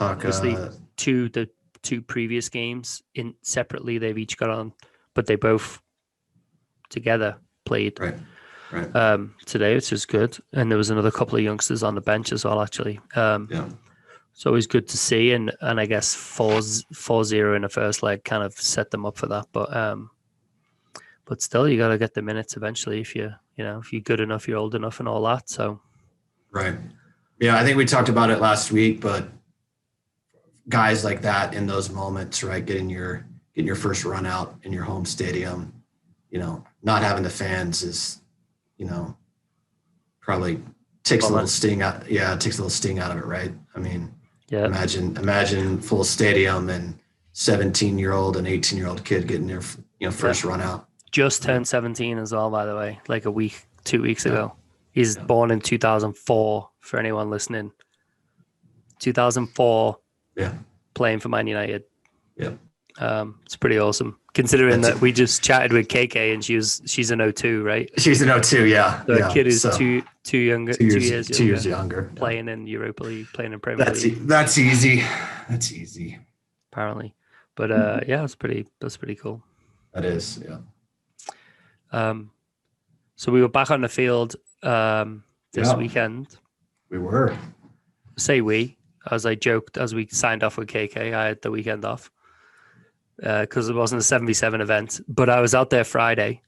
Obviously, the two previous games separately they've each got on, but they both together played today, which is good. And there was another couple of youngsters on the bench as well, actually. It's always good to see, and I guess 4-0 in the first leg kind of set them up for that. But still, you got to get the minutes eventually if you're good enough, you're old enough, and all that. So right, I think we talked about it last week, but guys like that in those moments, right, getting your first run out in your home stadium, not having the fans is, probably takes a little sting out. Yeah, it takes a little sting out of it, right? I mean. Yeah. Imagine full stadium and 17-year-old and 18-year-old kid getting their first run out. Just turned 17 as well, by the way, like 2 weeks ago. He's born in 2004. For anyone listening, 2004. Yeah. Playing for Man United. Yeah. It's pretty awesome considering that we just chatted with KK and she's an 02, right? She's an 02, yeah. The kid is two years younger. Playing in Europa League, playing in Premier League. That's easy. Apparently. But that's pretty cool. That is, yeah. So we were back on the field this weekend. We were. Say we, as I joked as we signed off with KK, I had the weekend off. Because it wasn't a 77 event, but I was out there Friday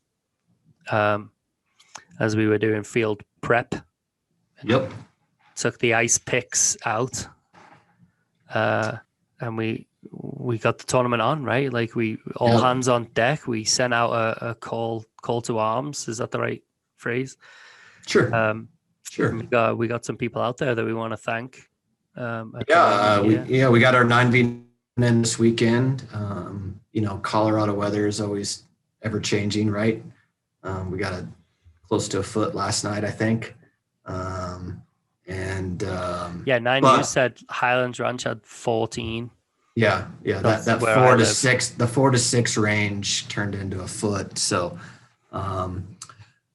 as we were doing field prep. Yep. Took the ice picks out, and we got the tournament on, right? Like all hands on deck. We sent out a call to arms. Is that the right phrase? Sure. Sure. We got some people out there that we want to thank. We got our 9v in this weekend. Colorado weather is always ever changing, right? We got close to a foot last night, I think. 9 News said Highlands Ranch had 14. Yeah. That 4 to 6, the 4 to 6 range turned into a foot. So,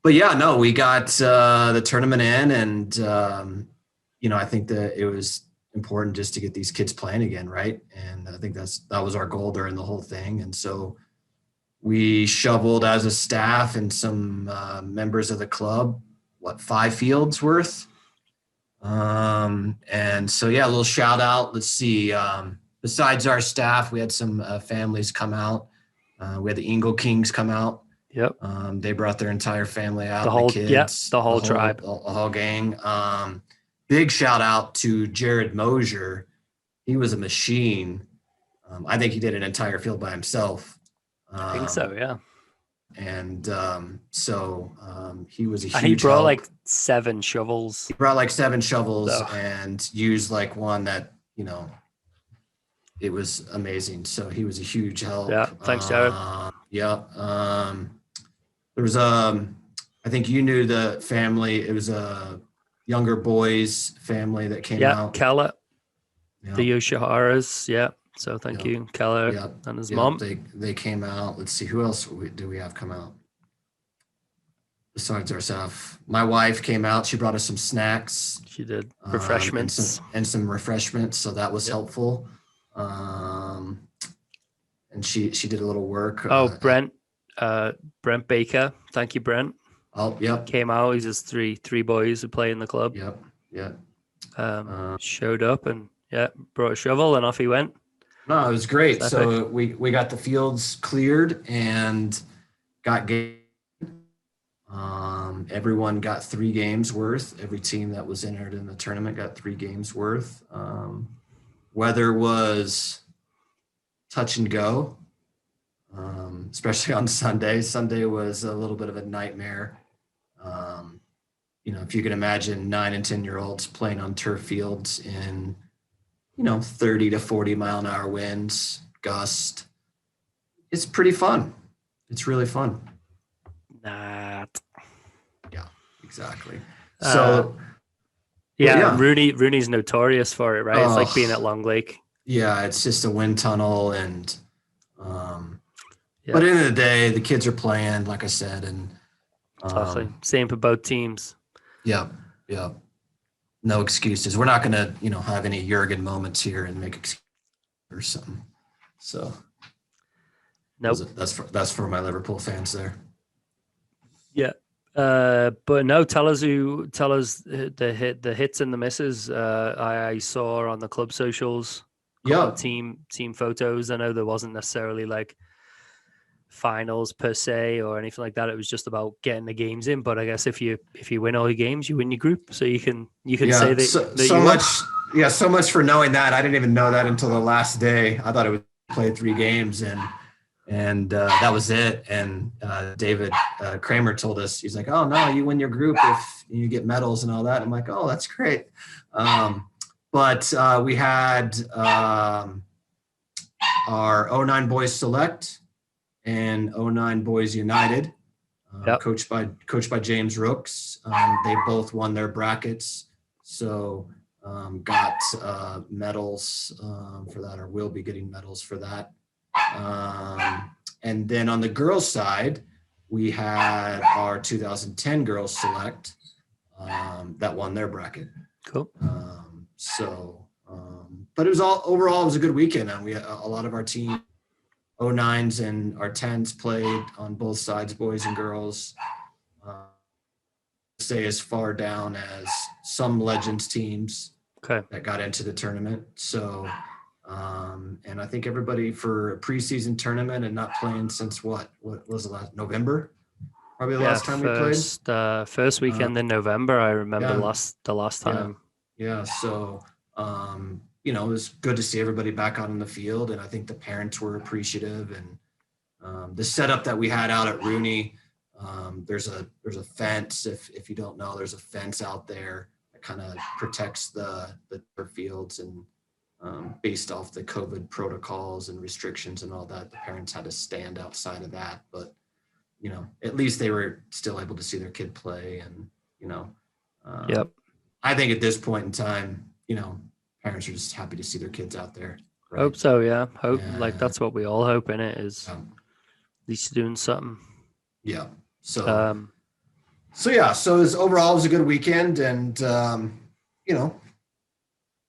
we got the tournament in, and I think that it was important just to get these kids playing again, right? And I think that was our goal during the whole thing. And so we shoveled as a staff and some members of the club, 5 fields worth. And so a little shout out. Let's see. Besides our staff, we had some families come out. We had the Ingle Kings come out. Yep. They brought their entire family out, The whole kids, the whole tribe. the whole gang. Big shout out to Jared Mosier. He was a machine. I think he did an entire field by himself. I think so, yeah. And he was a huge And he brought help. like 7 shovels. He brought like 7 shovels So. and used like one that, it was amazing. So he was a huge help. Yeah, thanks, Jared. There was I think you knew the family. It was a younger boy's family that came out. Keller, Yeah. the Yoshiharas. Yeah. So thank you, Keller and his mom. They came out. Let's see, who else do we have come out besides ourselves? My wife came out. She brought us some snacks. She did refreshments and some refreshments. So that was helpful. And she did a little work. Brent Baker. Thank you, Brent. Oh, yep. Came out. He's just three boys who play in the club. Yep. Showed up and brought a shovel and off he went. No, it was great. It's so we got the fields cleared and got game. Everyone got 3 games worth. Every team that was entered in the tournament got 3 games worth. Weather was touch and go, especially on Sunday. Sunday was a little bit of a nightmare. If you can imagine 9 and 10-year-olds playing on turf fields in 30 to 40 mile an hour winds, gust. It's pretty fun. It's really fun. Not. Yeah, exactly. So, Rooney's notorious for it, right? It's like being at Long Lake. Yeah, it's just a wind tunnel, and but at the end of the day, the kids are playing, like I said, and exactly. Same for both teams. Yeah. No excuses. We're not going to, have any Jurgen moments here and make excuses or something. So, nope. That's for my Liverpool fans there. Yeah. But no, tell us the hits and the misses. I saw on the club socials. Team photos. I know there wasn't necessarily like finals per se or anything like that. It was just about getting the games in. But I guess if you win all your games, you win your group. So you can say that. So much for knowing that. I didn't even know that until the last day. I thought it would play 3 games and that was it. And David Kramer told us, he's like, oh no, you win your group if you get medals and all that. I'm like, oh, that's great. But we had our 09 Boys Select and 09 Boys United, coached by James Rooks. They both won their brackets, so got medals for that, or will be getting medals for that. And then on the girls' side, we had our 2010 Girls Select that won their bracket. Cool. But it was overall, it was a good weekend. And we had a lot of our team, 09s and our 10s played on both sides, boys and girls. Say as far down as some Legends teams that got into the tournament. So, and I think everybody for a preseason tournament and not playing since what was the last November? Probably the last time we played. First weekend in November, I remember the last time. Yeah. So, it was good to see everybody back out on the field, and I think the parents were appreciative. And the setup that we had out at Rooney, there's a fence. If you don't know, there's a fence out there that kind of protects the fields, and based off the COVID protocols and restrictions and all that, the parents had to stand outside of that. But at least they were still able to see their kid play, and I think at this point in time, parents are just happy to see their kids out there. Right? Hope so, yeah. Like that's what we all hope in it is at least doing something. Yeah. So overall it was a good weekend, and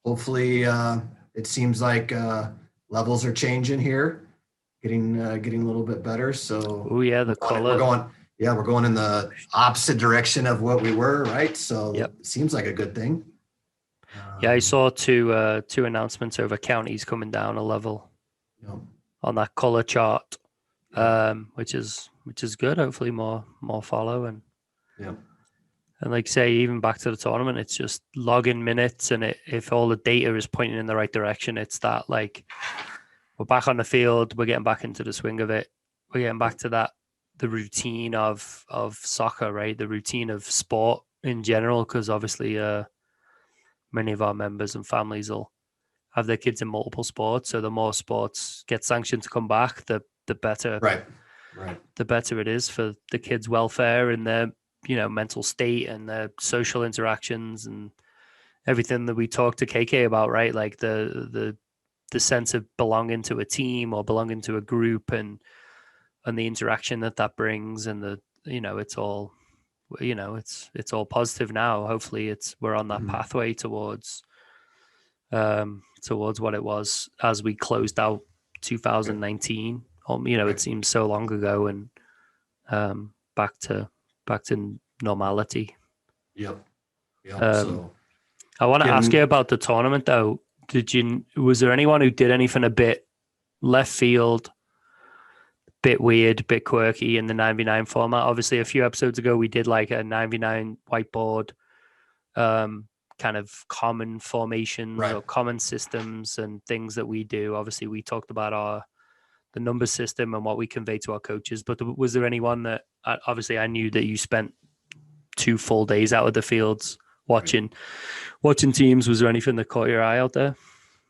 hopefully it seems like levels are changing here, getting a little bit better. So the color. We're going in the opposite direction of what we were, right? So it seems like a good thing. I saw two announcements over counties coming down a level on that color chart. which is good. Hopefully more follow, and Yeah. and like say, even back to the tournament, it's just logging minutes, and if all the data is pointing in the right direction, it's that like we're back on the field, we're getting back into the swing of it, we're getting back to the routine of soccer, right? The routine of sport in general, because obviously many of our members and families will have their kids in multiple sports, so the more sports get sanctioned to come back, the better. Right. The better it is for the kids' welfare and their mental state and their social interactions and everything that we talked to KK about, right? Like the sense of belonging to a team or belonging to a group, and the interaction that brings, and it's all it's all positive now. Hopefully we're on that pathway towards what it was as we closed out 2019. It seems so long ago, and back to normality. Yep. I want to ask you about the tournament though. Was there anyone who did anything a bit left field, bit weird, bit quirky in the 9v9 format? Obviously a few episodes ago we did like a 9v9 whiteboard, kind of common formations or common systems and things that we do. Obviously we talked about the number system and what we convey to our coaches, but was there anyone that obviously I knew that you spent 2 full days out of the fields watching teams. Was there anything that caught your eye out there?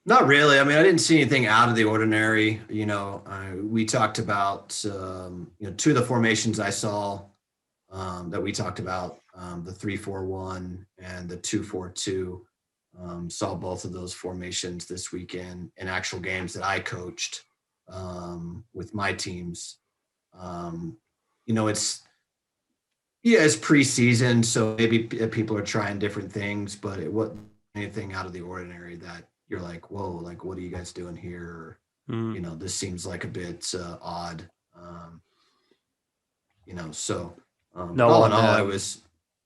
Not really. I mean, I didn't see anything out of the ordinary. We talked about 2 of the formations I saw that we talked about, the 3-4-1 and the 2-4-2. Saw both of those formations this weekend in actual games that I coached with my teams. It's preseason, so maybe people are trying different things, but it wasn't anything out of the ordinary that you're like, whoa, like, what are you guys doing here? This seems like a bit odd.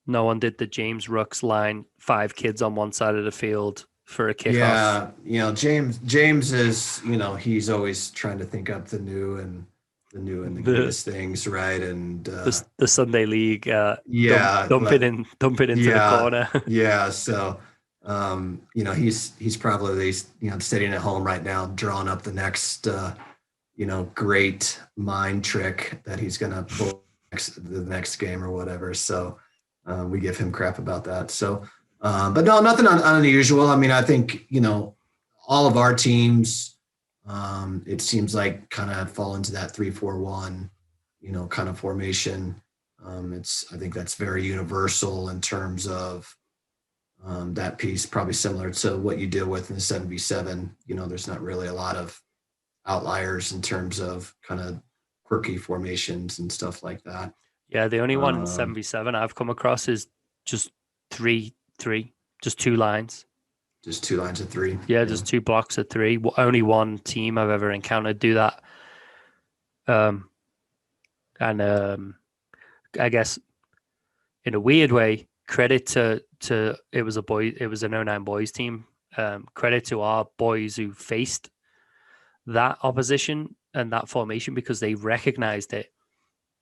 No one did the James Rooks line, 5 kids on one side of the field for a kickoff. Yeah, James is, he's always trying to think up the new and the greatest things, right? And the Sunday League, dump it into the corner. Yeah, so he's probably sitting at home right now, drawing up the next great mind trick that he's gonna pull the next game or whatever. So we give him crap about that. So, but no, nothing unusual. I mean, I think all of our teams. It seems like kind of fall into that 3-4-1, kind of formation. I think that's very universal in terms of that piece, probably similar to what you deal with in the 7v7. There's not really a lot of outliers in terms of kind of quirky formations and stuff like that. Yeah, the only one in 7v7 I've come across is just 3-3, just 2 lines. Just 2 lines of 3. Yeah, just 2 blocks of 3. Only one team I've ever encountered do that. I guess in a weird way, credit to it was an 09 boys team. Credit to our boys who faced that opposition and that formation, because they recognized it.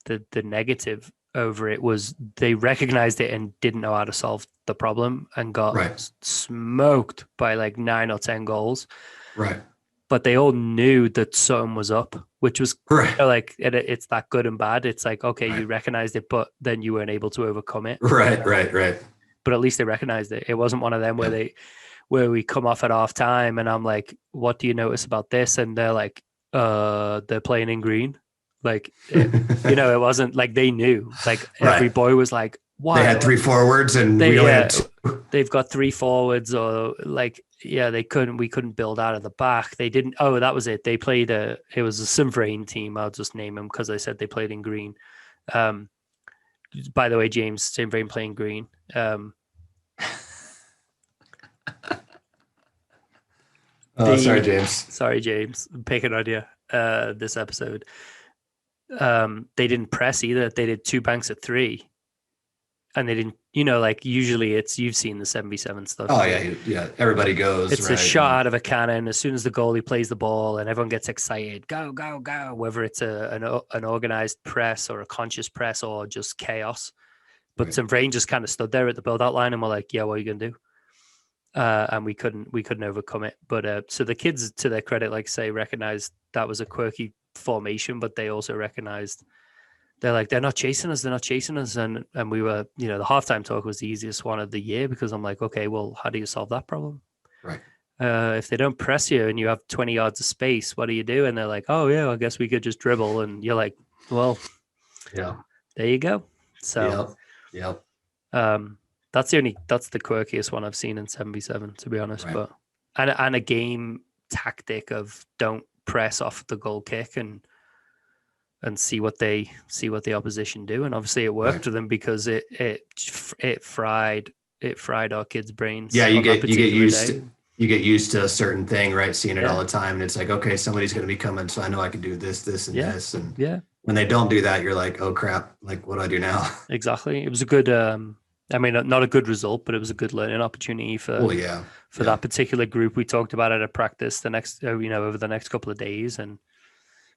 The negative over it was they recognized it and didn't know how to solve the problem and got smoked by like 9 or 10 goals. Right. But they all knew that something was up, which was like, it's that good and bad. It's like, okay, you recognized it, but then you weren't able to overcome it. Right. But at least they recognized it. It wasn't one of them where we come off at half time and I'm like, what do you notice about this? And they're like, they're playing in green. Like, it wasn't like they knew. Like every boy was like, wow. They had 3 forwards and we only had 2. They've got 3 forwards, or like, we couldn't build out of the back. They didn't. Oh, that was it. They played it was a Simvrain team. I'll just name them because I said they played in green. By the way, James, Simvrain playing green. Sorry, James. Sorry, James. I'm picking on you this episode. They didn't press either. They did 2 banks of 3, and they like usually you've seen the 7v7 stuff. Oh yeah. Everybody goes. It's right? a shot out of a cannon. As soon as the goalie plays the ball and everyone gets excited, go, go, go, whether it's an organized press or a conscious press or just chaos. But Right. St. Vrain just kind of stood there at the build out line and we're like, yeah, what are you going to do? And we couldn't overcome it. But so the kids, to their credit, like say, recognized that was a quirky formation, but they also recognized they're not chasing us. And we were, the halftime talk was the easiest one of the year because I'm like, okay, well, how do you solve that problem? Right. If they don't press you and you have 20 yards of space, what do you do? And they're like, oh yeah, I guess we could just dribble. And you're like, well, Yeah. there you go. So, Yep. that's the quirkiest one I've seen in 7v7, to be honest. Right. But and a game tactic of don't press off the goal kick and see what the opposition do. And obviously it worked Right. for them because it fried our kids' brains. Yeah, on that you get used to a certain thing, right? Seeing it Yeah. all the time, and it's like, okay, somebody's going to be coming, so I know I can do this, and Yeah. this, and Yeah, when they don't do that, you're like, oh crap, like what do I do now? exactly. It was a good. I mean, not a good result, but it was a good learning opportunity for Well, yeah, that particular group. We talked about it at practice the next, over the next couple of days, and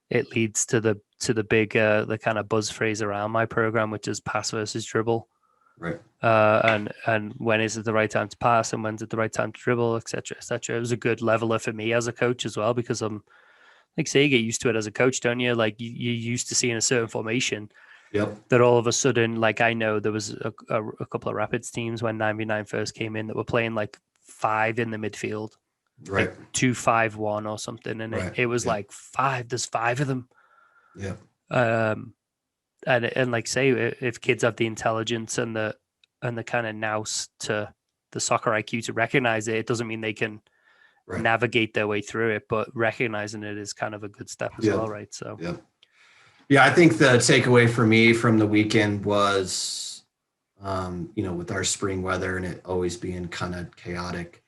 it leads to the big the kind of buzz phrase around my program, which is pass versus dribble. right. And when is it the right time to pass and when's it the right time to dribble, etc., etc. It was a good leveler for me as a coach as well, because I'm like, say, you get used to it as a coach, don't you? Like you're used to seeing a certain formation. Yep. That all of a sudden, like I know there was a couple of Rapids teams when 9v9 first came in that were playing like 5 in the midfield, Right. like 2-5-1 or something, and Right. it was Yeah. like 5. There's 5 of them. Yeah. And like say, if kids have the intelligence and the kind of nous to the soccer IQ to recognize it, it doesn't mean they can Right. navigate their way through it, but recognizing it is kind of a good step as Yeah. well, right? So Yeah, I think the takeaway for me from the weekend was, with our spring weather and it always being kind of chaotic,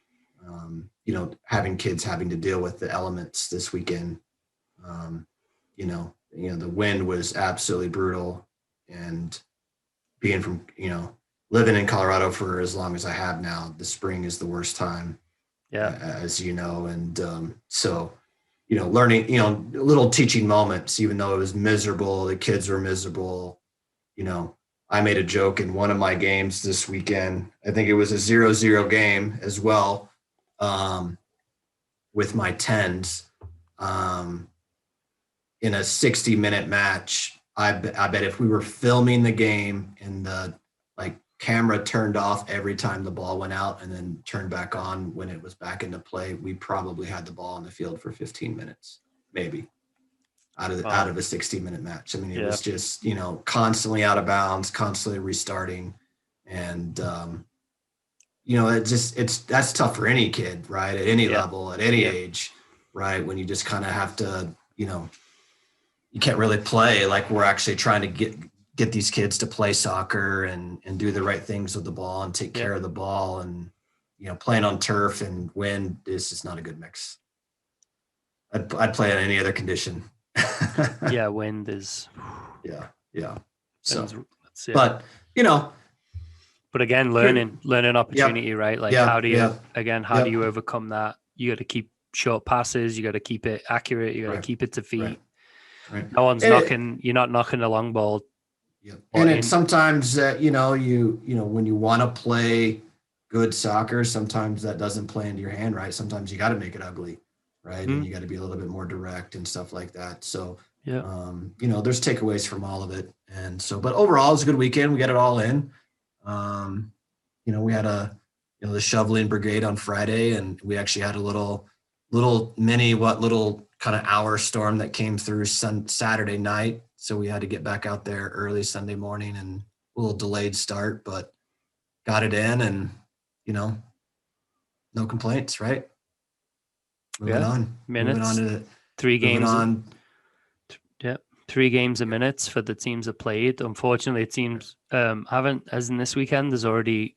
having kids having to deal with the elements this weekend. The wind was absolutely brutal, and being from, living in Colorado for as long as I have now, the spring is the worst time. yeah, As you know, and so learning, little teaching moments, even though it was miserable, the kids were miserable. I made a joke in one of my games this weekend. I think it was a 0-0 game as well, with my 10s. In a 60-minute match, I bet if we were filming the game and the camera turned off every time the ball went out and then turned back on when it was back into play, we probably had the ball on the field for 15 minutes, maybe out of a 60-minute match. I mean, it was just, constantly out of bounds, constantly restarting. And, that's tough for any kid, right? At any level, at any age, right? When you just kind of have to, you can't really play like we're actually trying to get these kids to play soccer and do the right things with the ball and take care of the ball, and playing on turf and wind is just not a good mix. I'd play in any other condition. yeah, wind is So but but again, learning opportunity, right? Like how do you overcome that? You got to keep short passes, you got to keep it accurate, you got to keep it to feet. Right. No one's you're not knocking a long ball. Yeah. And it's sometimes that, when you want to play good soccer, sometimes that doesn't play into your hand, right? Sometimes you got to make it ugly, right? And you got to be a little bit more direct and stuff like that. So, there's takeaways from all of it. And so, but overall, it's a good weekend. We got it all in. We had the shoveling brigade on Friday, and we actually had a little kind of hour storm that came through Saturday night. So we had to get back out there early Sunday morning, and a little delayed start, but got it in, and, no complaints, right? Moving on. Minutes. Moving on to 3 games. 3 games of minutes for the teams that played. Unfortunately, it seems haven't, as in this weekend, there's a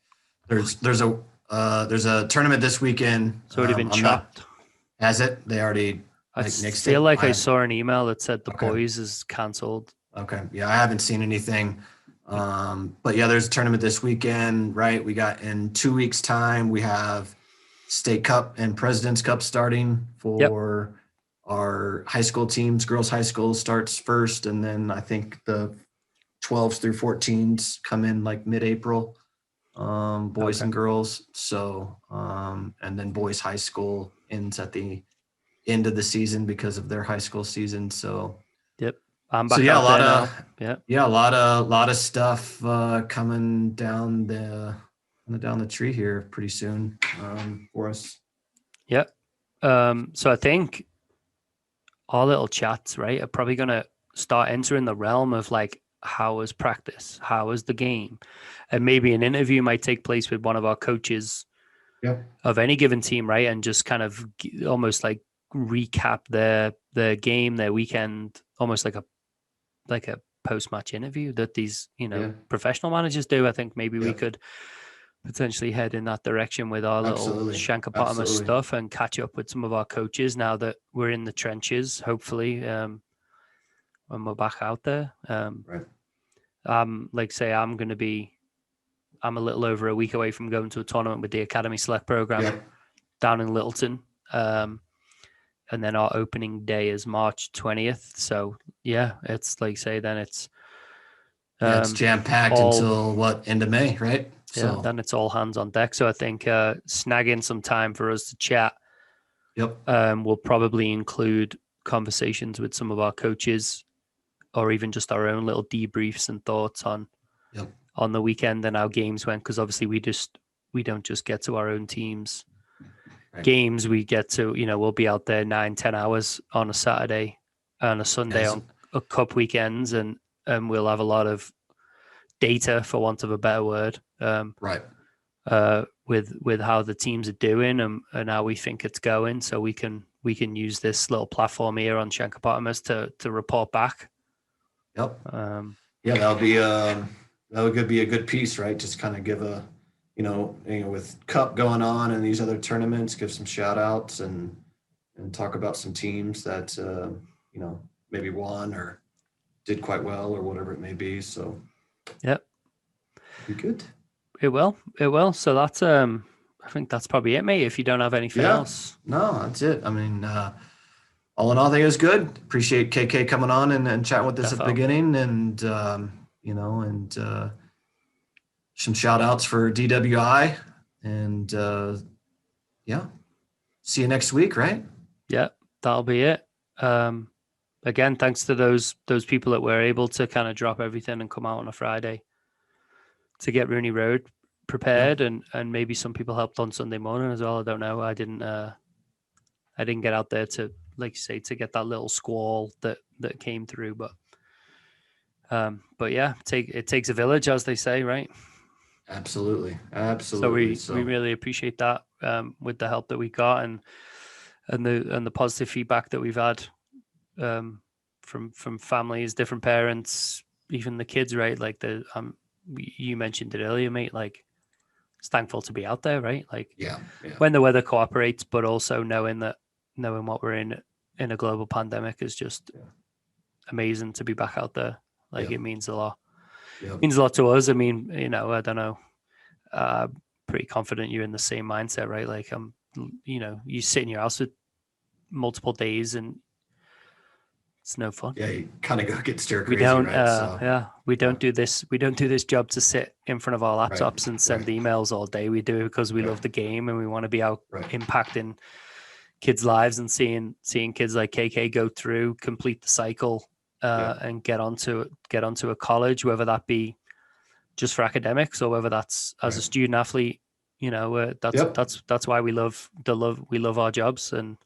tournament this weekend. It's already been chopped. Has it? They already I feel like I saw an email that said the boys is cancelled. Okay. Yeah, I haven't seen anything. But yeah, there's a tournament this weekend, right? We got in 2 weeks time, we have State Cup and President's Cup starting for our high school teams. Girls high school starts first, and then I think the 12s through 14s come in like mid-April, boys and girls. So, and then boys high school ends at the end of the season because of their high school season. So, I'm back out there now. a lot of stuff coming down the tree here pretty soon for us. Yeah. So I think our little chats, right, are probably going to start entering the realm of like, how was practice? How was the game? And maybe an interview might take place with one of our coaches of any given team, right? And just kind of almost like recap their game, their weekend, almost like a post-match interview that these, professional managers do. I think maybe we could potentially head in that direction with our little Shankapotamus stuff and catch up with some of our coaches now that we're in the trenches, hopefully, when we're back out there. Like say I'm a little over a week away from going to a tournament with the Academy Select program down in Littleton. And then our opening day is March 20th. So yeah, it's like say then it's jam-packed until end of May, right? So then it's all hands on deck. So I think snagging some time for us to chat will probably include conversations with some of our coaches, or even just our own little debriefs and thoughts on the weekend and how games went. Because obviously we don't just get to our own teams games. We get to, we'll be out there 9-10 hours on a Saturday and a Sunday on a cup weekends, and we'll have a lot of data, for want of a better word, with how the teams are doing and how we think it's going, so we can use this little platform here on Shankapotamus to report back. That'll be a good piece, right? Just kind of give a with Cup going on and these other tournaments, give some shout outs and talk about some teams that maybe won or did quite well or whatever it may be. So be good. It will. So that's I think that's probably it, mate. If you don't have anything else. No, that's it. I mean, all in all, I think it was good. Appreciate KK coming on and chatting with us at the beginning, and some shout outs for DWI, and see you next week, right? Yeah, that'll be it. Again, thanks to those people that were able to kind of drop everything and come out on a Friday to get Rooney Road prepared, and maybe some people helped on Sunday morning as well. I don't know. I didn't get out there to, like you say, to get that little squall that came through, but yeah, it takes a village, as they say, right? Absolutely. So we really appreciate that, with the help that we got and the positive feedback that we've had from families, different parents, even the kids, right? Like you mentioned it earlier, mate. Like, it's thankful to be out there, right? Like, when the weather cooperates, but also knowing what we're in a global pandemic is just amazing to be back out there. Like, it means a lot. It means a lot to us. I mean, I don't know. Pretty confident you're in the same mindset, right? Like, you sit in your house with multiple days and it's no fun. Yeah, you kind of go get stir crazy. We don't, right? we don't do this. We don't do this job to sit in front of our laptops and send emails all day. We do it because we love the game and we want to be out impacting kids' lives and seeing kids like KK go through, complete the cycle, and get onto a college, whether that be just for academics or whether that's as a student athlete. That's why we love our jobs, and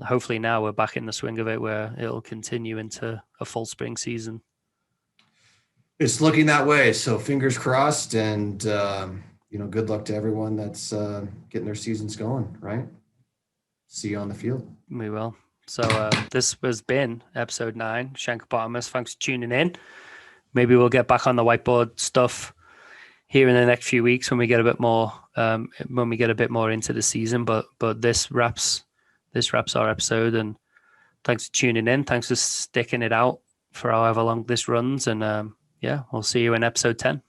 hopefully now we're back in the swing of it where it'll continue into a full spring season. It's looking that way, so fingers crossed, and good luck to everyone that's getting their seasons going, right? See you on the field. We will. So this has been episode 9, Shankapotamus. Thanks for tuning in. Maybe we'll get back on the whiteboard stuff here in the next few weeks when we get a bit more into the season. But this wraps our episode, and thanks for tuning in. Thanks for sticking it out for however long this runs, and yeah, we'll see you in episode 10.